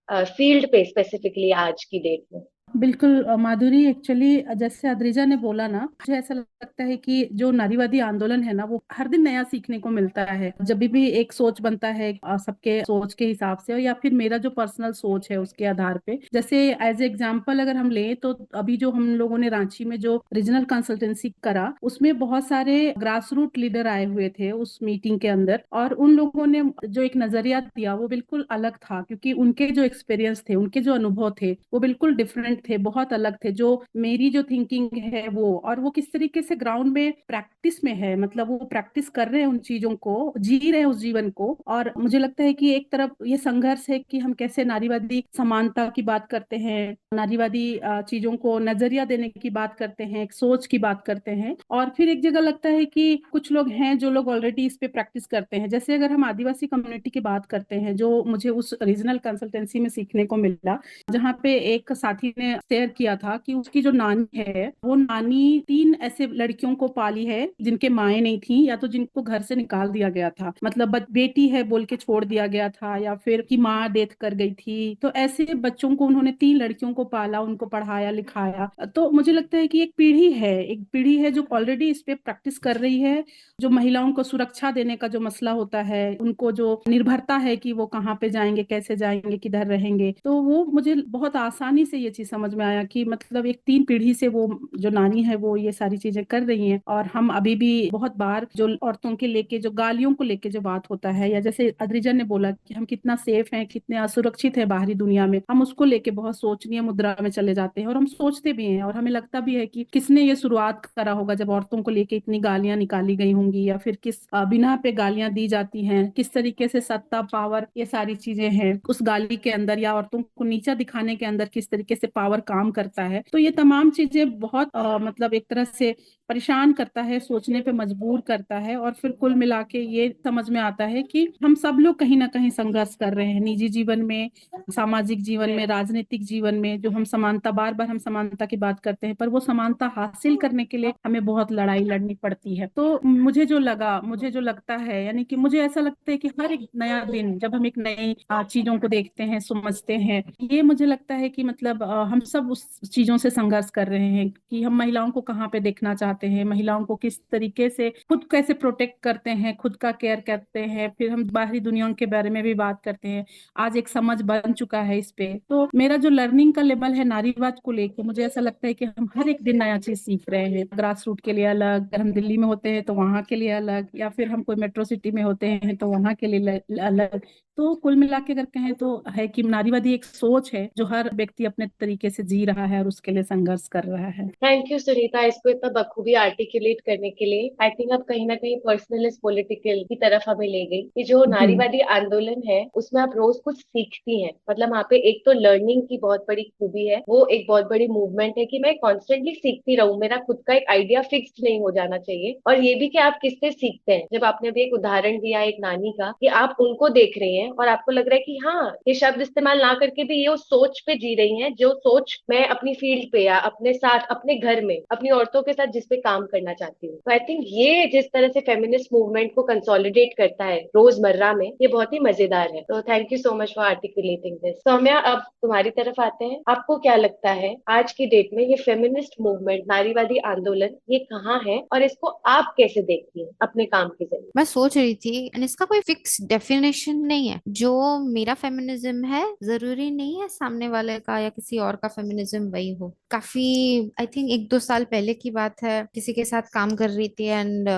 फील्ड पे स्पेसिफिकली आज की डेट में? बिल्कुल माधुरी, एक्चुअली जैसे अद्रिजा ने बोला ना, मुझे ऐसा लगता है कि जो नारीवादी आंदोलन है ना, वो हर दिन नया सीखने को मिलता है। जब भी एक सोच बनता है सबके सोच के हिसाब से, या फिर मेरा जो पर्सनल सोच है उसके आधार पे। जैसे एज एग्जांपल अगर हम लें तो अभी जो हम लोगों ने रांची में जो रीजनल कंसल्टेंसी करा, उसमें बहुत सारे ग्रास रूट लीडर आए हुए थे उस मीटिंग के अंदर, और उन लोगों ने जो एक नजरिया दिया वो बिल्कुल अलग था, क्योंकि उनके जो एक्सपीरियंस थे, उनके जो अनुभव थे, वो बिल्कुल डिफरेंट थे, बहुत अलग थे। जो मेरी जो थिंकिंग है वो, और वो किस तरीके से ग्राउंड में प्रैक्टिस में है, मतलब वो प्रैक्टिस कर रहे हैं उन चीजों को, जी रहे हैं उस जीवन को। और मुझे लगता है कि एक तरफ ये संघर्ष है कि हम कैसे नारीवादी समानता की बात करते हैं, नारीवादी चीजों को नजरिया देने की बात करते हैं, एक सोच की बात करते हैं। और फिर एक जगह लगता है कि कुछ लोग हैं जो लोग ऑलरेडी इस पे प्रैक्टिस करते हैं। जैसे अगर हम आदिवासी कम्युनिटी की बात करते हैं, जो मुझे उस रीजनल कंसल्टेंसी में सीखने को मिला, जहाँ पे एक साथी ने शेयर किया था कि उसकी जो नानी है, वो नानी 3 ऐसे लड़कियों को पाली है जिनके माएँ नहीं थी, या तो जिनको घर से निकाल दिया गया था, मतलब बेटी है बोल के छोड़ दिया गया था, या फिर की माँ डेथ कर गई थी। तो ऐसे बच्चों को उन्होंने 3 लड़कियों को पाला, उनको पढ़ाया लिखाया। तो मुझे लगता है कि एक पीढ़ी है जो ऑलरेडी इस पे प्रैक्टिस कर रही है। जो महिलाओं को सुरक्षा देने का जो मसला होता है, उनको जो निर्भरता है कि वो कहाँ पे जाएंगे, कैसे जाएंगे, किधर रहेंगे, तो वो मुझे बहुत आसानी से ये चीज समझ में आया कि मतलब एक 3 पीढ़ी से वो जो नानी है वो ये सारी चीजें कर रही हैं। और हम अभी भी बहुत बार जो औरतों के लेके, जो गालियों को लेके जो बात होता है, या जैसे अद्रिजा ने बोला कि हम कितना सेफ हैं, कितने असुरक्षित है बाहरी दुनिया में, हम उसको लेके बहुत सोचनीय मुद्रा में चले जाते हैं। और हम सोचते भी हैं, और हमें लगता भी है कि किसने ये शुरुआत करा होगा जब औरतों को लेके इतनी गालियां निकाली गई होंगी, या फिर किस बिना पे गालियां दी जाती हैं, किस तरीके से सत्ता, पावर, ये सारी चीजें हैं उस गाली के अंदर, या औरतों को नीचा दिखाने के अंदर किस तरीके से पावर काम करता है। तो ये तमाम चीजें बहुत मतलब एक तरह से परेशान करता है, सोचने पे मजबूर करता है। और फिर कुल मिला के ये समझ में आता है कि हम सब लोग कहीं ना कहीं संघर्ष कर रहे हैं, निजी जीवन में, सामाजिक जीवन में, राजनीतिक जीवन में। जो हम समानता, बार बार हम समानता की बात करते हैं, पर वो समानता हासिल करने के लिए हमें बहुत लड़ाई लड़नी पड़ती है। तो मुझे जो लगता है, यानी कि मुझे ऐसा लगता है कि हर एक नया दिन जब हम एक नई चीजों को देखते हैं, समझते हैं, ये मुझे लगता है कि मतलब हम सब उस चीजों से संघर्ष कर रहे हैं कि हम महिलाओं को कहाँ पे देखना चाहते हैं, महिलाओं को किस तरीके से, खुद कैसे प्रोटेक्ट करते हैं, खुद का केयर करते हैं, फिर हम बाहरी दुनिया के बारे में भी बात करते हैं। आज एक समझ बन चुका है इस पे। तो मेरा जो लर्निंग का लेवल है नारीवाद को लेके, मुझे ऐसा लगता है कि हम हर एक दिन नया चीज सीख रहे हैं। ग्रास रूट के लिए अलग, अगर हम दिल्ली में होते हैं तो वहां के लिए अलग, या फिर हम कोई मेट्रो सिटी में होते हैं तो वहां के लिए अलग। तो कुल मिला के अगर कहें तो है कि नारीवादी एक सोच है जो हर व्यक्ति अपने तरीके से जी रहा है और उसके लिए संघर्ष कर रहा है। थैंक यू सुनीता, इसको इतना बखूबी आर्टिकुलेट करने के लिए। आई थिंक अब कहीं ना कहीं पर्सनलिस्ट पॉलिटिकल की तरफ हमें ले गई कि जो जी। नारीवादी आंदोलन है उसमें आप रोज कुछ सीखती हैं। मतलब वहाँ पे एक तो लर्निंग की बहुत बड़ी खूबी है, वो एक बहुत बड़ी मूवमेंट है कि मैं कॉन्स्टेंटली सीखती रहूं, मेरा खुद का एक आइडिया फिक्स्ड नहीं हो जाना चाहिए। और ये भी कि आप किससे सीखते हैं। जब आपने अभी एक उदाहरण दिया एक नानी का, कि आप उनको देख रही हैं और आपको लग रहा है कि हाँ, ये शब्द इस्तेमाल ना करके भी ये उस सोच पे जी रही हैं जो सोच मैं अपनी फील्ड पे या अपने साथ, अपने घर में, अपनी औरतों के साथ जिस पे काम करना चाहती हूँ। तो आई थिंक ये जिस तरह से फेमिनिस्ट मूवमेंट को कंसोलिडेट करता है रोजमर्रा में, ये बहुत ही मजेदार है। तो thank you so much for articulating this. Saumya, अब तुम्हारी तरफ आते हैं। आपको क्या लगता है आज की डेट में ये फेमिनिस्ट मूवमेंट, नारीवादी आंदोलन, ये कहाँ है और इसको आप कैसे देखती हैं अपने काम के जरिए? मैं सोच रही थी, and इसका कोई फिक्स डेफिनेशन नहीं है। जो मेरा फेमिनिज्म है जरूरी नहीं है सामने वाले का या किसी और का फेमिनिज्म वही हो। काफी, आई थिंक 1-2 साल पहले की बात है, किसी के साथ काम कर रही थी, एंड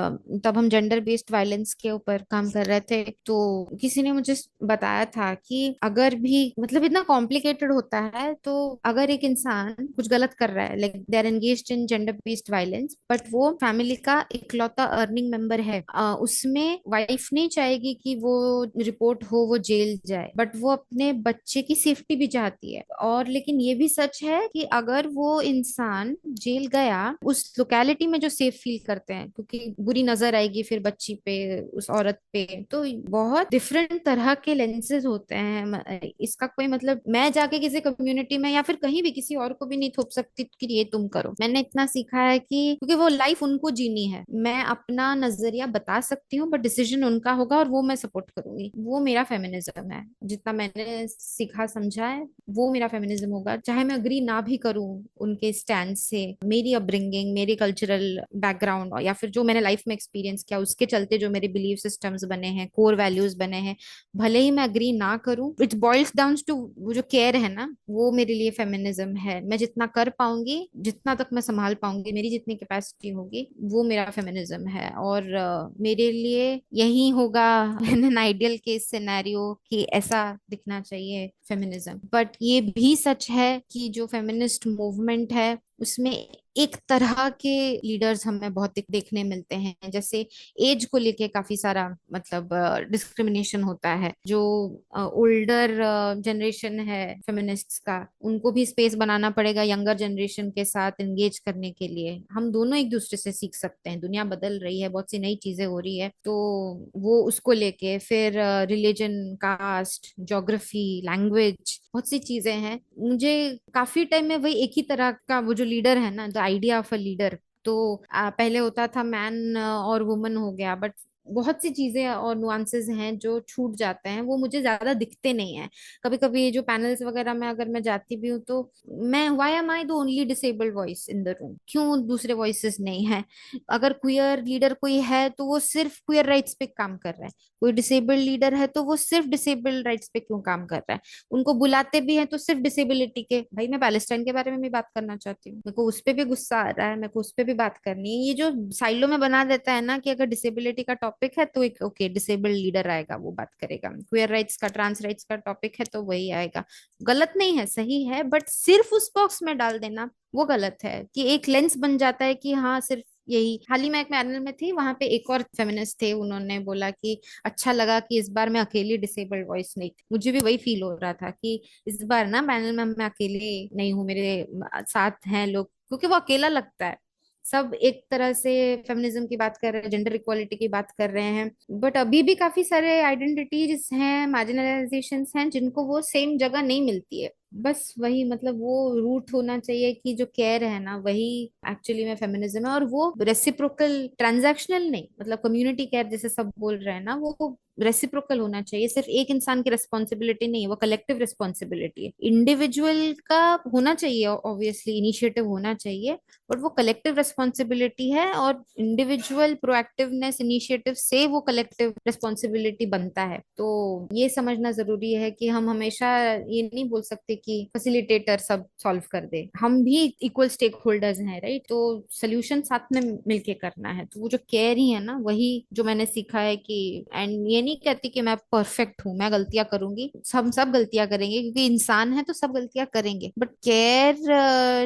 तब हम जेंडर बेस्ड वायलेंस के ऊपर काम कर रहे थे। तो किसी ने मुझे बताया था कि अगर भी मतलब इतना कॉम्प्लिकेटेड होता है, तो अगर एक इंसान कुछ गलत कर रहा है, like they are engaged in gender based violence, but वो फैमिली का इकलौता अर्निंग मेंबर है, उसमें वाइफ नहीं चाहेगी कि वो रिपोर्ट हो, वो जेल जाए, बट वो अपने बच्चे की सेफ्टी भी चाहती है। और लेकिन ये भी सच है कि अगर वो इंसान जेल गया, उस लोकेलिटी में जो सेफ फील करते हैं, क्योंकि बुरी नजर आएगी फिर बच्ची पे, उस औरत पे, तो बहुत डिफरेंट तरह के लेंसेज होते हैं। इसका कोई मतलब मैं जाके किसी कम्युनिटी में या फिर कहीं भी किसी और को भी नहीं थोप सकती कि ये तुम करो। मैंने इतना सीखा है कि क्योंकि वो लाइफ उनको जीनी है, मैं अपना नजरिया बता सकती हूँ, बट डिसीजन उनका होगा और वो मैं सपोर्ट करूंगी। वो मेरा फेमिनिज्म है, जितना मैंने सीखा समझा है वो मेरा फेमिनिज्म होगा। चाहे मैं अग्री ना भी करूं उनके स्टैंड से, मेरी अपब्रिंगिंग, मेरी कल्चरल बैकग्राउंड या फिर जो मैंने लाइफ में एक्सपीरियंस किया उसके चलते जो मेरे बिलीव सिस्टम्स बने हैं, कोर वैल्यूज बने हैं, भले ही मैं अग्री ना करूं, इट बॉइल्स डाउन टू वो जो केयर है ना, वो मेरे लिए फेमिनिज्म है। मैं जितना कर पाऊंगी, जितना तक मैं संभाल पाऊंगी, मेरी जितनी कैपेसिटी होगी, वो मेरा फेमिनिज्म है। और मेरे लिए यही होगा in an ideal case scenario कि ऐसा दिखना चाहिए फेमिनिज्म। बट ये भी सच है कि जो फेमिनिस्ट मूवमेंट है उसमें एक तरह के लीडर्स हमें बहुत देखने मिलते हैं। जैसे एज को लेके काफी सारा मतलब डिस्क्रिमिनेशन होता है। जो ओल्डर जनरेशन है फेमिनिस्ट्स का, उनको भी स्पेस बनाना पड़ेगा यंगर जनरेशन के साथ एंगेज करने के लिए। हम दोनों एक दूसरे से सीख सकते हैं, दुनिया बदल रही है, बहुत सी नई चीजें हो रही है, तो वो उसको लेके फिर रिलीजन, कास्ट, ज्योग्राफी, लैंग्वेज, बहुत सी चीजें हैं। मुझे काफी टाइम में वही एक ही तरह का वो जो लीडर है ना, the idea of a leader, तो पहले होता था मैन और वुमन हो गया, बट बहुत सी चीजें और नुआंसेस हैं जो छूट जाते हैं, वो मुझे ज्यादा दिखते नहीं है। कभी कभी जो पैनल्स वगैरह में अगर मैं जाती भी हूँ तो मैं, why am I the only disabled voice in the room, क्यों दूसरे वॉइसेस नहीं है? अगर क्वियर लीडर कोई है तो वो सिर्फ क्वियर राइट्स पे काम कर रहा है, कोई डिसेबल्ड लीडर है तो वो सिर्फ डिसेबल्ड राइट्स पे क्यों काम कर रहा है? उनको बुलाते भी हैं तो सिर्फ डिसेबिलिटी के। भाई मैं पैलेस्टाइन के बारे में भी बात करना चाहती हूँ, मेरे को उस पे भी गुस्सा आ रहा है, मेरे को उस पे भी बात करनी है। ये जो साइलो में बना देता है ना कि अगर डिसेबिलिटी का टॉपिक है तो एक ओके डिसेबल्ड लीडर आएगा वो बात करेगा, क्वेयर राइट्स का, ट्रांस राइट्स का टॉपिक है तो वही आएगा। गलत नहीं है, सही है, बट सिर्फ उस बॉक्स में डाल देना वो गलत है। कि एक लेंस बन जाता है कि हाँ सिर्फ यही। हाल ही में एक पैनल में थी, वहां पे एक और फेमिनिस्ट थे, उन्होंने बोला कि अच्छा लगा कि इस बार मैं अकेली डिसेबल्ड वॉइस नहीं थी। मुझे भी वही फील हो रहा था कि इस बार ना पैनल में मैं अकेले नहीं हूँ, मेरे साथ हैं लोग, क्योंकि वो अकेला लगता है। सब एक तरह से फेमिनिज्म की बात कर रहे हैं, जेंडर इक्वालिटी की बात कर रहे हैं, बट अभी भी काफी सारे आइडेंटिटीज हैं, मार्जिनलाइजेशंस हैं, जिनको वो सेम जगह नहीं मिलती है। बस वही मतलब वो रूट होना चाहिए कि जो केयर है ना, वही एक्चुअली में फेमिनिज्म है। और वो रेसिप्रोकल, ट्रांजैक्शनल नहीं, मतलब कम्युनिटी केयर जैसे सब बोल रहे हैं ना, वो रेसिप्रोकल होना चाहिए। सिर्फ एक इंसान की रिस्पॉन्सिबिलिटी नहीं है, वो कलेक्टिव रिस्पॉन्सिबिलिटी है। इंडिविजुअल का होना चाहिए, ऑब्वियसली इनिशिएटिव होना चाहिए, बट वो कलेक्टिव रिस्पॉन्सिबिलिटी है। और इंडिविजुअल प्रोएक्टिवनेस, इनिशिएटिव से वो कलेक्टिव रिस्पॉन्सिबिलिटी बनता है। तो ये समझना जरूरी है कि हम हमेशा ये नहीं बोल सकते कि फैसिलिटेटर सब सॉल्व कर दे, हम भी इक्वल स्टेक होल्डर्स हैं, राइट? तो सोल्यूशन साथ में मिलके करना है। तो वो जो केयर ही है ना, वही जो मैंने सीखा है कि, एंड ये नहीं कहती कि मैं परफेक्ट हूँ, मैं गलतियां करूंगी, सब गलतियां करेंगे क्योंकि इंसान है तो सब गलतियां करेंगे, बट केयर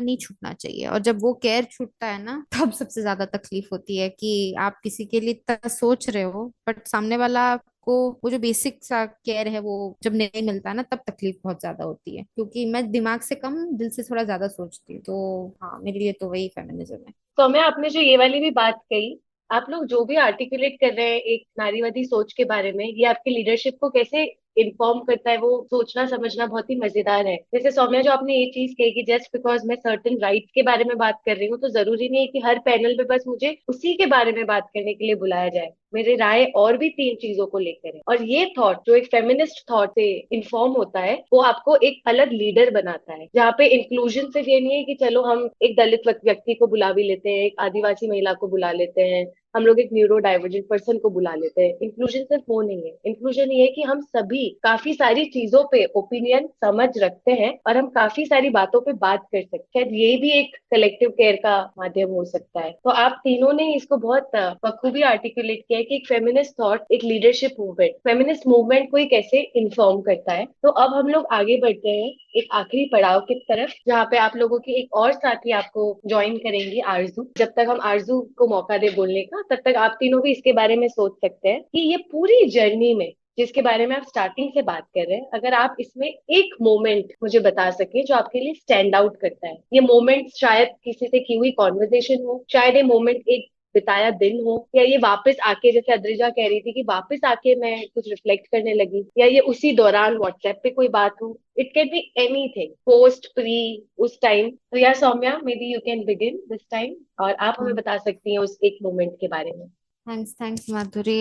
नहीं छूटना चाहिए। और जब वो केयर छूटता है ना, तब सबसे ज्यादा तकलीफ होती है कि आप किसी के लिए इतना सोच रहे हो बट सामने वाला को वो जो बेसिक सा केयर है वो जब नहीं मिलता है ना, तब तकलीफ बहुत ज्यादा होती है। क्योंकि मैं दिमाग से कम दिल से थोड़ा ज्यादा सोचती हूँ, तो हाँ मेरे लिए तो वही फेमिनिज्म है। तो मैं, आपने जो ये वाली भी बात कही, आप लोग जो भी आर्टिकुलेट कर रहे हैं एक नारीवादी सोच के बारे में, ये आपकी लीडरशिप को कैसे इन्फॉर्म करता है, वो सोचना समझना बहुत ही मजेदार है। जैसे सौम्या, जो आपने ये चीज कही कि जस्ट बिकॉज मैं सर्टेन राइट्स के बारे में बात कर रही हूँ तो जरूरी नहीं है कि हर पैनल में बस मुझे उसी के बारे में बात करने के लिए बुलाया जाए। मेरे राय और भी तीन चीजों को लेकर है, और ये थॉट जो एक फेमिनिस्ट थॉट से इन्फॉर्म होता है वो आपको एक अलग लीडर बनाता है, जहाँ पे इंक्लूजन सिर्फ ये नहीं है कि चलो हम एक दलित व्यक्ति को बुला भी लेते हैं, एक आदिवासी महिला को बुला लेते हैं, हम लोग एक न्यूरो डाइवर्जेंट पर्सन को बुला लेते हैं। इंक्लूजन सिर्फ वो नहीं है, इंक्लूजन ये है कि हम सभी काफी सारी चीजों पे ओपिनियन समझ रखते हैं और हम काफी सारी बातों पे बात कर सकते हैं। ये भी एक कलेक्टिव केयर का माध्यम हो सकता है। तो आप तीनों ने इसको बहुत बखूबी आर्टिकुलेट किया है कि एक फेमिनिस्ट थॉट, एक लीडरशिप मूवमेंट, फेमिनिस्ट मूवमेंट को ही कैसे इन्फॉर्म करता है। तो अब हम लोग आगे बढ़ते हैं एक आखिरी पड़ाव की तरफ, जहाँ पे आप लोगों की एक और साथी आपको ज्वाइन करेंगी, आरजू। जब तक हम आरजू को मौका दे बोलने का, तब तक आप तीनों भी इसके बारे में सोच सकते हैं कि ये पूरी जर्नी में जिसके बारे में आप स्टार्टिंग से बात कर रहे हैं, अगर आप इसमें एक मोमेंट मुझे बता सके जो आपके लिए स्टैंड आउट करता है। ये मोमेंट शायद किसी से की हुई कॉन्वर्जेशन हो, शायद ये मोमेंट एक बिताया दिन हो, या ये वापस आके, जैसे अद्रिजा कह रही थी कि वापस आके मैं कुछ रिफ्लेक्ट करने लगी, या ये उसी दौरान व्हाट्सएप पे कोई बात हो। It can be anything, post, pre, उस टाइम। तो या Saumya, maybe you can begin this time, और आप हमें बता सकती हैं उस एक मोमेंट के बारे में। थैंक्स थैंक्स माधुरी।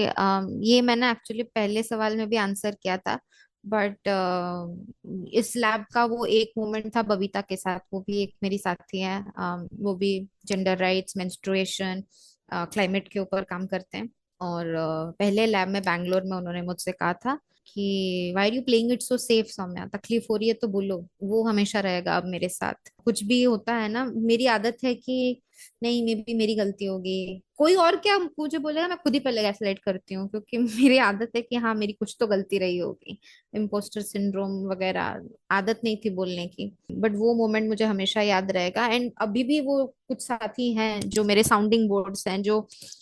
ये मैंने एक्चुअली पहले सवाल में भी आंसर किया था, बट इस लैब का वो एक मोमेंट था बबीता के साथ। वो भी एक मेरी साथी है, वो भी जेंडर राइट्स, मेंस्ट्रुएशन, क्लाइमेट के ऊपर काम करते हैं। और पहले लैब में बैंगलोर में उन्होंने मुझसे कहा था कि why are you playing it so safe, Saumya तकलीफ हो रही है तो बोलो। वो हमेशा रहेगा अब मेरे साथ। कुछ भी होता है ना, मेरी आदत है कि नहीं, मे भी मेरी गलती होगी, कोई और क्या मुझे बोलेगा, मैं खुद ही पहले गैसलाइट करती हूँ, क्योंकि मेरी आदत है कि हाँ मेरी कुछ तो गलती रही होगी। इम्पोस्टर सिंड्रोम वगैरह, आदत नहीं थी बोलने की। बट वो मोमेंट मुझे हमेशा याद रहेगा। एंड अभी भी वो कुछ साथी हैं जो मेरे साउंडिंग बोर्ड्स हैं, जो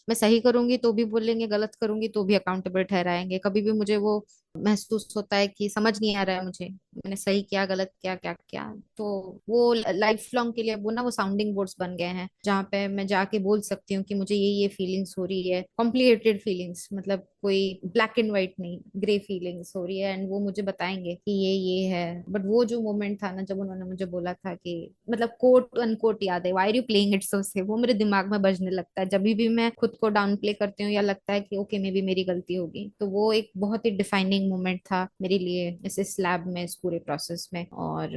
मैं सही करूंगी तो भी बोलेंगे, गलत करूंगी तो भी अकाउंटेबल ठहराएंगे। कभी भी मुझे वो महसूस होता है कि समझ नहीं आ रहा है मुझे, मैंने सही किया गलत किया क्या किया, तो वो लाइफ लॉन्ग के लिए वो ना वो साउंडिंग बोर्ड्स बन गए हैं, जहाँ पे मैं जाके बोल सकती हूँ कि मुझे ये फीलिंग्स हो रही है, कॉम्प्लिकेटेड फीलिंग्स, मतलब कोई ब्लैक एंड व्हाइट नहीं, ग्रे फीलिंग्स हो रही है, एंड वो मुझे बताएंगे कि ये है। बट वो जो मोमेंट था ना, जब उन्होंने मुझे बोला था कि मतलब कोट अनकोट याद है, why are you playing it so safe, वो मेरे दिमाग में बजने लगता है जब भी मैं खुद को डाउन प्ले करती हूँ या लगता है कि ओके मे बी मेरी गलती होगी। तो वो एक बहुत ही डिफाइनिंग मोमेंट था मेरे लिए इस लैब में, इस पूरे प्रोसेस में। और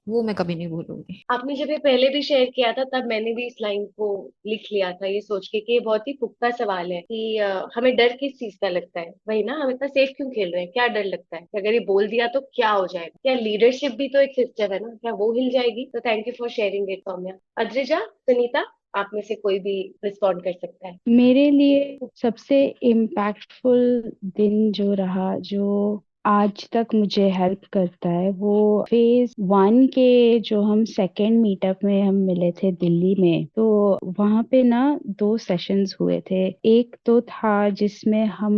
वो मैं कभी नहीं भूलूंगी। आपने जब ये पहले भी शेयर किया था तब मैंने भी इस लाइन को लिख लिया था, ये सोच के कि ये बहुत ही पुख्ता सवाल है कि हमें डर किस चीज का लगता है। वही ना, हम इतना सेफ क्यों खेल रहे हैं, क्या डर लगता है कि अगर ये बोल दिया तो क्या हो जाएगा। क्या लीडरशिप भी तो एक सिस्टम है ना, क्या वो हिल जाएगी। तो thank you for sharing it Saumya. Adrija, Sunita, आप में से कोई भी रिस्पॉन्ड कर सकता है। मेरे लिए सबसे इम्पैक्टफुल दिन जो रहा, जो आज तक मुझे हेल्प करता है, वो फेज 1 के जो हम सेकेंड मीटअप में हम मिले थे दिल्ली में, तो वहाँ पे ना 2 सेशंस हुए थे। एक तो था जिसमें हम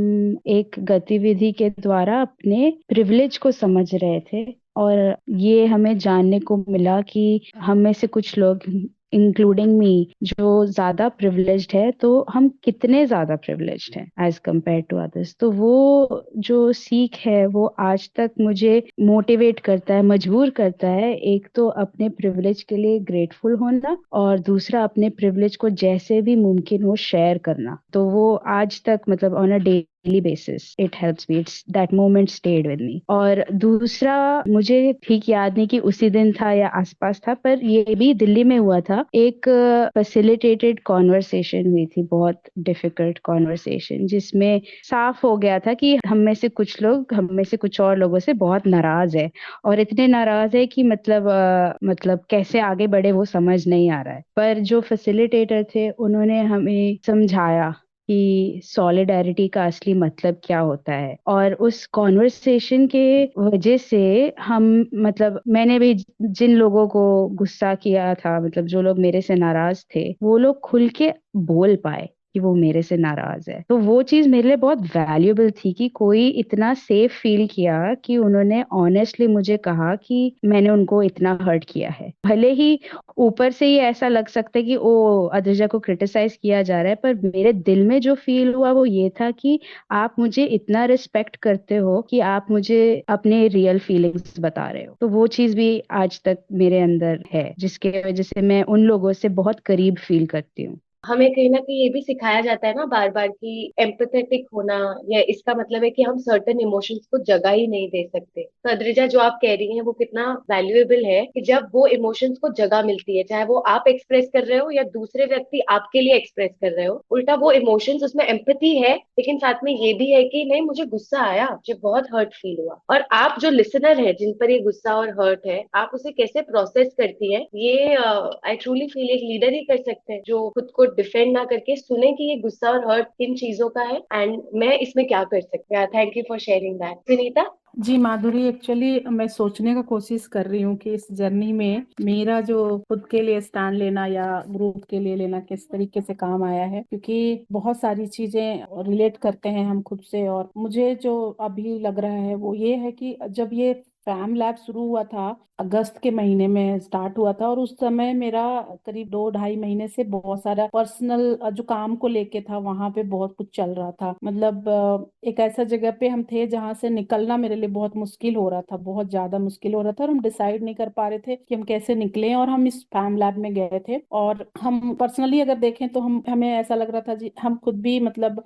एक गतिविधि के द्वारा अपने प्रिविलेज को समझ रहे थे, और ये हमें जानने को मिला कि हम में से कुछ लोग, इंक्लूडिंग मी, जो ज्यादा प्रिविलेज्ड है, तो हम कितने ज्यादा प्रिविलेज्ड हैं एज कंपेयर टू अदर्स। तो वो जो सीख है वो आज तक मुझे मोटिवेट करता है, मजबूर करता है, एक तो अपने प्रिविलेज के लिए ग्रेटफुल होना, और दूसरा अपने प्रिविलेज को जैसे भी मुमकिन हो शेयर करना। तो वो आज तक, मतलब on a daily basis, it helps me, it's that moment stayed with me. और दूसरा, मुझे ठीक याद नहीं कि उसी दिन था या आसपास था, पर ये भी दिल्ली में हुआ था। एक फैसिलिटेटेड कॉन्वर्सेशन हुई थी, बहुत डिफिकल्ट कॉन्वर्सेशन, जिसमें साफ हो गया था कि हम में से कुछ लोग हम में से कुछ और लोगों से बहुत नाराज है, और इतने नाराज है कि मतलब कैसे आगे बढ़े वो समझ नहीं आ रहा है। पर जो फैसिलिटेटर थे उन्होंने हमें समझाया कि सॉलिडारिटी का असली मतलब क्या होता है। और उस कॉन्वर्सेशन के वजह से हम, मतलब मैंने भी जिन लोगों को गुस्सा किया था, मतलब जो लोग मेरे से नाराज थे, वो लोग खुल के बोल पाए कि वो मेरे से नाराज है। तो वो चीज मेरे लिए बहुत वैल्यूएबल थी कि कोई इतना सेफ फील किया कि उन्होंने ऑनेस्टली मुझे कहा कि मैंने उनको इतना हर्ट किया है। भले ही ऊपर से ही ऐसा लग सकता है कि ओ, अद्रिजा को क्रिटिसाइज किया जा रहा है, पर मेरे दिल में जो फील हुआ वो ये था कि आप मुझे इतना रिस्पेक्ट करते हो कि आप मुझे अपने रियल फीलिंग्स बता रहे हो। तो वो चीज भी आज तक मेरे अंदर है, जिसके वजह से मैं उन लोगों से बहुत करीब फील करती हूँ। हमें कहीं ना कहीं ये भी सिखाया जाता है ना बार बार कि एम्पथेटिक होना, या इसका मतलब है कि हम सर्टेन इमोशंस को जगह ही नहीं दे सकते। तो अद्रिजा, जो आप कह रही हैं वो कितना वैल्यूएबल है कि जब वो इमोशंस को जगह मिलती है, चाहे वो आप एक्सप्रेस कर रहे हो या दूसरे व्यक्ति आपके लिए एक्सप्रेस कर रहे हो, उल्टा वो इमोशंस, उसमें एम्पैथी है, लेकिन साथ में ये भी है कि नहीं, मुझे गुस्सा आया, मुझे बहुत हर्ट फील हुआ, और आप जो लिसनर है जिन पर ये गुस्सा और हर्ट है, आप उसे कैसे प्रोसेस करती है, ये आई ट्रूली फील एक लीडर ही कर सकते हैं, जो खुद को डिफेंड ना करके सुने कि ये गुस्सा और हर्ट किन चीजों का है एंड मैं इसमें क्या कर सकती हूँ। Thank you for sharing that. Sunita. Ji Madhuri, actually मैं सोचने का कोशिश कर रही हूँ कि इस जर्नी में मेरा जो खुद के लिए स्टैंड लेना या ग्रुप के लिए लेना किस तरीके से काम आया है, क्योंकि बहुत सारी चीजें रिलेट करते हैं हम खुद से। और मुझे जो अभी लग रहा है वो ये है कि जब ये फैम लैब शुरू हुआ था अगस्त के महीने में स्टार्ट हुआ था, और उस समय मेरा करीब 2-2.5 महीने से बहुत सारा पर्सनल जो काम को लेके था वहां पे बहुत कुछ चल रहा था। मतलब एक ऐसा जगह पे हम थे जहां से निकलना मेरे लिए बहुत मुश्किल हो रहा था, बहुत ज्यादा मुश्किल हो रहा था, और हम डिसाइड नहीं कर पा रहे थे कि हम कैसे निकलें। और हम इस फैम लैब में गए थे, और हम पर्सनली अगर देखें तो हमें ऐसा लग रहा था जी, हम खुद भी मतलब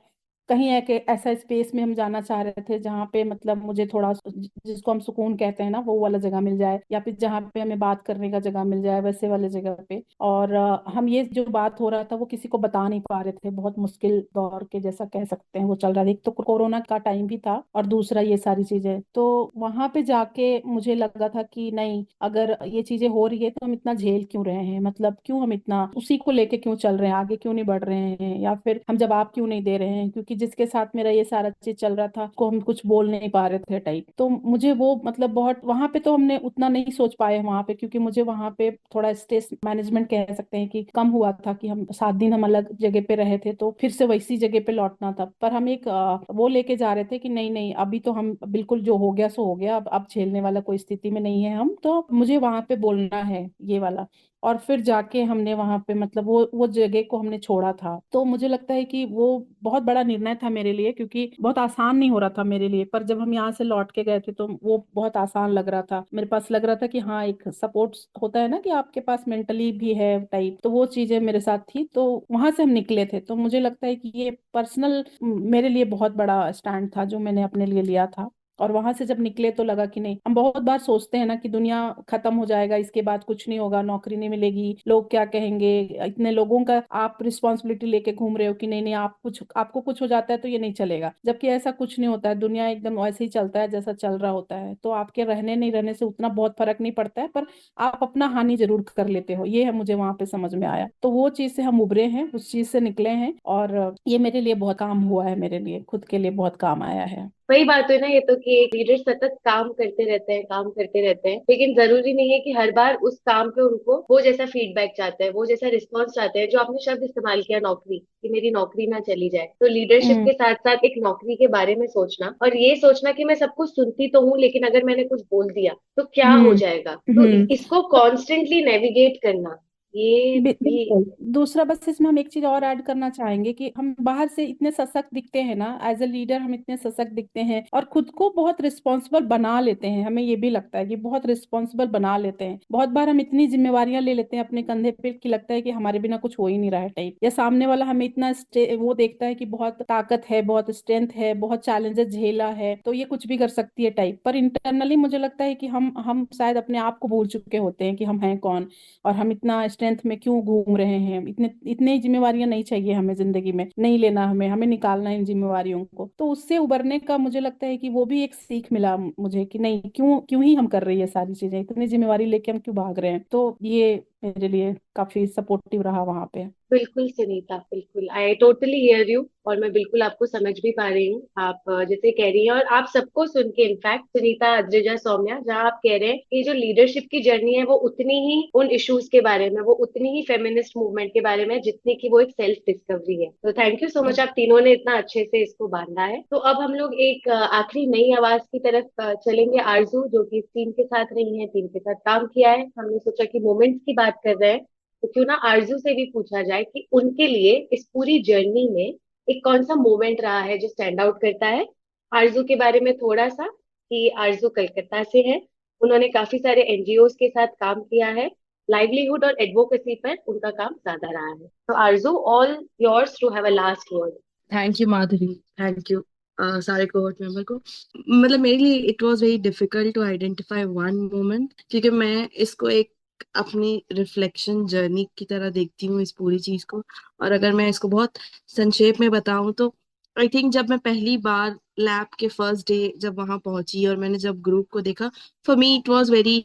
कहीं एक ऐसा स्पेस में हम जाना चाह रहे थे जहाँ पे मतलब मुझे थोड़ा जिसको हम सुकून कहते हैं ना, वो वाला जगह मिल जाए, या फिर जहाँ पे हमें बात करने का जगह मिल जाए, वैसे वाले जगह पे। और हम ये जो बात हो रहा था वो किसी को बता नहीं पा रहे थे, बहुत मुश्किल दौर के जैसा कह सकते हैं वो चल रहा था। एक तो कोरोना का टाइम भी था, और दूसरा ये सारी चीजें। तो वहां पे जाके मुझे लगा था कि नहीं, अगर ये चीजें हो रही है तो हम इतना झेल क्यों रहे हैं, मतलब क्यों हम इतना उसी को लेके क्यों चल रहे हैं, आगे क्यों नहीं बढ़ रहे हैं, या फिर हम जवाब क्यों नहीं दे रहे हैं, क्योंकि जिसके साथ मेरा ये सारा चीज चल रहा था को हम कुछ बोल नहीं पा रहे थे टाइप। तो मुझे वो मतलब बहुत वहां पे तो हमने उतना नहीं सोच पाए वहां पे, क्योंकि मुझे वहां पे थोड़ा स्ट्रेस मैनेजमेंट कह सकते हैं कि कम हुआ था, कि हम 7 दिन हम अलग जगह पे रहे थे, तो फिर से वैसी जगह पे लौटना था। पर हम एक वो लेके जा रहे थे कि नहीं नहीं, अभी तो हम बिल्कुल जो हो गया सो हो गया, अब झेलने वाला कोई स्थिति में नहीं है हम, तो मुझे वहां पे बोलना है ये वाला। और फिर जाके हमने वहां पे मतलब वो जगह को हमने छोड़ा था। तो मुझे लगता है कि वो बहुत बड़ा निर्णय था मेरे लिए, क्योंकि बहुत आसान नहीं हो रहा था मेरे लिए। पर जब हम यहाँ से लौट के गए थे तो वो बहुत आसान लग रहा था मेरे पास, लग रहा था कि हाँ, एक सपोर्ट होता है ना कि आपके पास मेंटली भी है टाइप, तो वो चीजें मेरे साथ थी। तो वहां से हम निकले थे। तो मुझे लगता है कि ये पर्सनल मेरे लिए बहुत बड़ा स्टैंड था जो मैंने अपने लिए लिया था। और वहां से जब निकले तो लगा कि नहीं, हम बहुत बार सोचते हैं ना कि दुनिया खत्म हो जाएगा, इसके बाद कुछ नहीं होगा, नौकरी नहीं मिलेगी, लोग क्या कहेंगे, इतने लोगों का आप रिस्पॉन्सिबिलिटी लेके घूम रहे हो कि नहीं नहीं, आपको कुछ हो जाता है तो ये नहीं चलेगा। जबकि ऐसा कुछ नहीं होता है, दुनिया एकदम वैसे ही चलता है जैसा चल रहा होता है। तो आपके रहने नहीं रहने से उतना बहुत फर्क नहीं पड़ता है, पर आप अपना हानि जरूर कर लेते हो, ये है मुझे वहां पे समझ में आया। तो वो चीज से हम उभरे हैं, उस चीज से निकले हैं, और ये मेरे लिए बहुत काम हुआ है, मेरे लिए खुद के लिए बहुत काम आया है। वही बात है ना, ये तो कि एक लीडर सतत काम करते रहते हैं, काम करते रहते हैं, लेकिन जरूरी नहीं है कि हर बार उस काम पे उनको वो जैसा फीडबैक चाहते हैं, वो जैसा रिस्पॉन्स चाहते हैं। जो आपने शब्द इस्तेमाल किया नौकरी, कि मेरी नौकरी ना चली जाए, तो लीडरशिप हम्म। के साथ साथ एक नौकरी के बारे में सोचना, और ये सोचना कि मैं सब कुछ सुनती तो हूँ, लेकिन अगर मैंने कुछ बोल दिया तो क्या हो हम्म। जाएगा। तो हम्म। इसको कॉन्स्टेंटली नेविगेट करना, ये भी। बिल्कुल। दूसरा बस इसमें हम एक चीज और ऐड करना चाहेंगे कि हम बाहर से इतने सशक्त दिखते हैं ना, एज ए लीडर हम इतने सशक्त दिखते हैं और खुद को बहुत रिस्पॉन्सिबल बना लेते हैं। हमें ये भी लगता है कि बहुत रिस्पॉन्सिबल बना लेते हैं, बहुत बार हम इतनी जिम्मेवारियां ले लेते हैं अपने कंधे पे कि लगता है कि हमारे बिना कुछ हो ही नहीं रहा है टाइप, या सामने वाला हमें इतना वो देखता है कि बहुत ताकत है, बहुत स्ट्रेंथ है, बहुत चैलेंजेस झेला है, तो ये कुछ भी कर सकती है टाइप। पर इंटरनली मुझे लगता है कि हम शायद अपने आप को भूल चुके होते हैं कि हम हैं कौन, और हम इतना स्ट्रेंथ में क्यों घूम रहे हैं। इतने इतने जिम्मेवारियां नहीं चाहिए हमें जिंदगी में, नहीं लेना हमें, हमें निकालना है इन जिम्मेवारियों को। तो उससे उबरने का मुझे लगता है कि वो भी एक सीख मिला मुझे कि नहीं, क्यों क्यों ही हम कर रही है सारी चीजें, इतनी जिम्मेवारी लेके हम क्यों भाग रहे हैं। तो ये मेरे लिए काफी सपोर्टिव रहा वहां पे। बिल्कुल सुनीता, बिल्कुल आई टोटली हियर यू, और मैं बिल्कुल आपको समझ भी पा रही हूँ, आप जैसे कह रही हैं, और आप सबको सुन के, इनफैक्ट सुनीता, अद्रिजा, सौम्या, जहाँ आप कह रहे हैं कि जो लीडरशिप की जर्नी है वो उतनी ही उन इश्यूज के बारे में, वो उतनी ही फेमिनिस्ट मूवमेंट के बारे में है, जितनी की वो एक सेल्फ डिस्कवरी है। तो थैंक यू सो मच, आप तीनों ने इतना अच्छे से इसको बांधा है। तो अब हम लोग एक आखिरी नई आवाज की तरफ चलेंगे। आरजू, जो कि इस टीम के साथ रही है, टीम के साथ काम किया है, हमने सोचा कि मोमेंट्स की बात कर रहे हैं, तो क्यों ना आरजू से भी पूछा जाए कि उनके लिए इस पूरी जर्नी में एक कौन सा मोमेंट रहा है जो स्टैंड आउट करता है। आरजू के बारे में थोड़ा सा, कि आरजू कलकत्ता से है, उन्होंने काफी सारे एनजीओज के साथ काम किया है, लाइवलीहुड और एडवोकेसी पर उनका काम ज्यादा रहा है। तो Aarzoo, all yours to have a last word. Thank you Madhuri, thank you सारे कोहॉर्ट मेंबर को। मतलब मेरे लिए it was very difficult to identify one moment, क्योंकि मैं इसको एक अपनी रिफ्लेक्शन जर्नी की तरह देखती हूँ इस पूरी चीज को। और अगर मैं इसको बहुत संक्षेप में बताऊं तो आई थिंक जब मैं पहली बार लैब के फर्स्ट डे जब वहां पहुंची और मैंने जब ग्रुप को देखा, for me it was very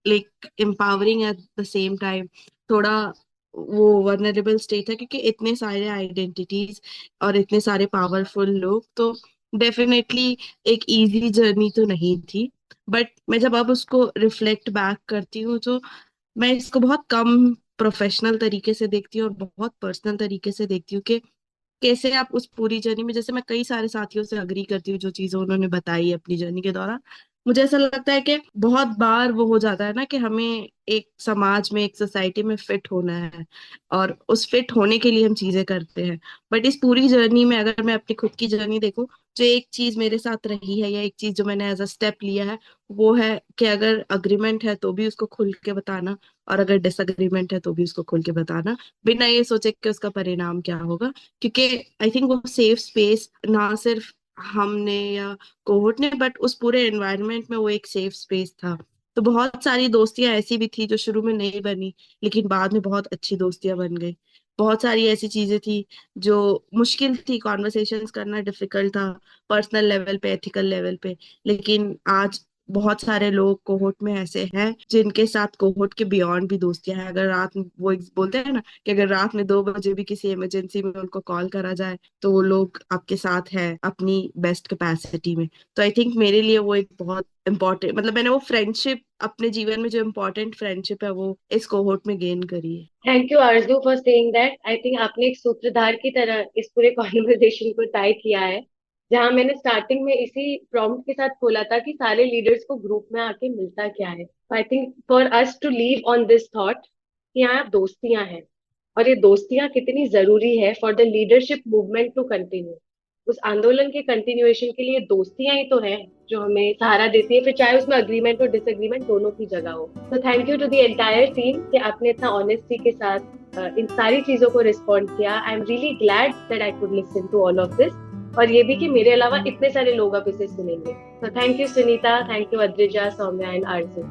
like empowering at the same time. थोड़ा वो वर्नरेबल स्टेट है क्योंकि इतने सारे आइडेंटिटीज और इतने सारे पावरफुल लोग, तो डेफिनेटली एक इजी जर्नी तो नहीं थी। बट मैं जब अब उसको रिफ्लेक्ट बैक करती हूँ तो मैं इसको बहुत कम प्रोफेशनल तरीके से देखती हूँ और बहुत पर्सनल तरीके से देखती हूँ कि कैसे आप उस पूरी जर्नी में, जैसे मैं कई सारे साथियों से अग्री करती हूँ जो चीजें उन्होंने बताई अपनी जर्नी के दौरान, मुझे ऐसा लगता है कि बहुत बार वो हो जाता है ना कि हमें एक समाज में, एक सोसाइटी में फिट होना है, और उस फिट होने के लिए हम चीजें करते हैं। बट इस पूरी जर्नी में अगर मैं अपनी खुद की जर्नी देखूं, जो एक चीज मेरे साथ रही है, या एक चीज जो मैंने एज अ स्टेप लिया है, वो है कि अगर अग्रीमेंट है तो भी उसको खुल के बताना, और अगर डिसएग्रीमेंट है तो भी उसको खुल के बताना, बिना ये सोचे कि उसका परिणाम क्या होगा। क्योंकि आई थिंक वो सेफ स्पेस ना सिर्फ हमने या कोहॉर्ट ने, बट उस पूरे एनवायरनमेंट में वो एक सेफ स्पेस था। तो बहुत सारी दोस्तियां ऐसी भी थी जो शुरू में नहीं बनी, लेकिन बाद में बहुत अच्छी दोस्तियां बन गई। बहुत सारी ऐसी चीजें थी जो मुश्किल थी, कॉन्वर्सेशंस करना डिफिकल्ट था, पर्सनल लेवल पे, एथिकल लेवल पे, लेकिन आज बहुत सारे लोग कोहॉर्ट में ऐसे हैं जिनके साथ कोहॉर्ट के बियॉन्ड भी दोस्तियां हैं। अगर रात में वो बोलते हैं ना कि अगर रात में 2 बजे भी किसी इमरजेंसी में उनको कॉल करा जाए, तो वो लोग आपके साथ है अपनी बेस्ट कैपेसिटी में। तो आई थिंक मेरे लिए वो एक बहुत इम्पोर्टेंट, मतलब मैंने वो फ्रेंडशिप अपने जीवन में, जो इम्पोर्टेंट फ्रेंडशिप है, वो इस कोहोर्ट में गेन करी है। Thank you Aarzoo for saying that. I think आपने एक सूत्रधार की तरह इस पूरे कॉन्वर्सेशन को टाई किया है, जहां मैंने स्टार्टिंग में इसी प्रॉम्प्ट के साथ खोला था कि सारे लीडर्स को ग्रुप में आके मिलता क्या है। I think for us to leave on this thought कि यहाँ दोस्तियां हैं, और ये दोस्तियां कितनी जरूरी है for the leadership movement to continue. उस आंदोलन के कंटिन्यूएशन के लिए दोस्तियां ही तो हैं जो हमें सहारा देती है, फिर चाहे उसमें अग्रीमेंट और डिसएग्रीमेंट दोनों की जगह हो। तो thank you to the entire team कि आपने इतना ऑनेस्टी के साथ इन सारी चीजों को रिस्पॉन्ड किया। I am really glad that I could listen to all of this, और ये भी कि मेरे अलावा इतने सारे लोग अब इसे सुनेंगे। तो thank you Sunita, thank you Adrija, Saumya and Aarzoo.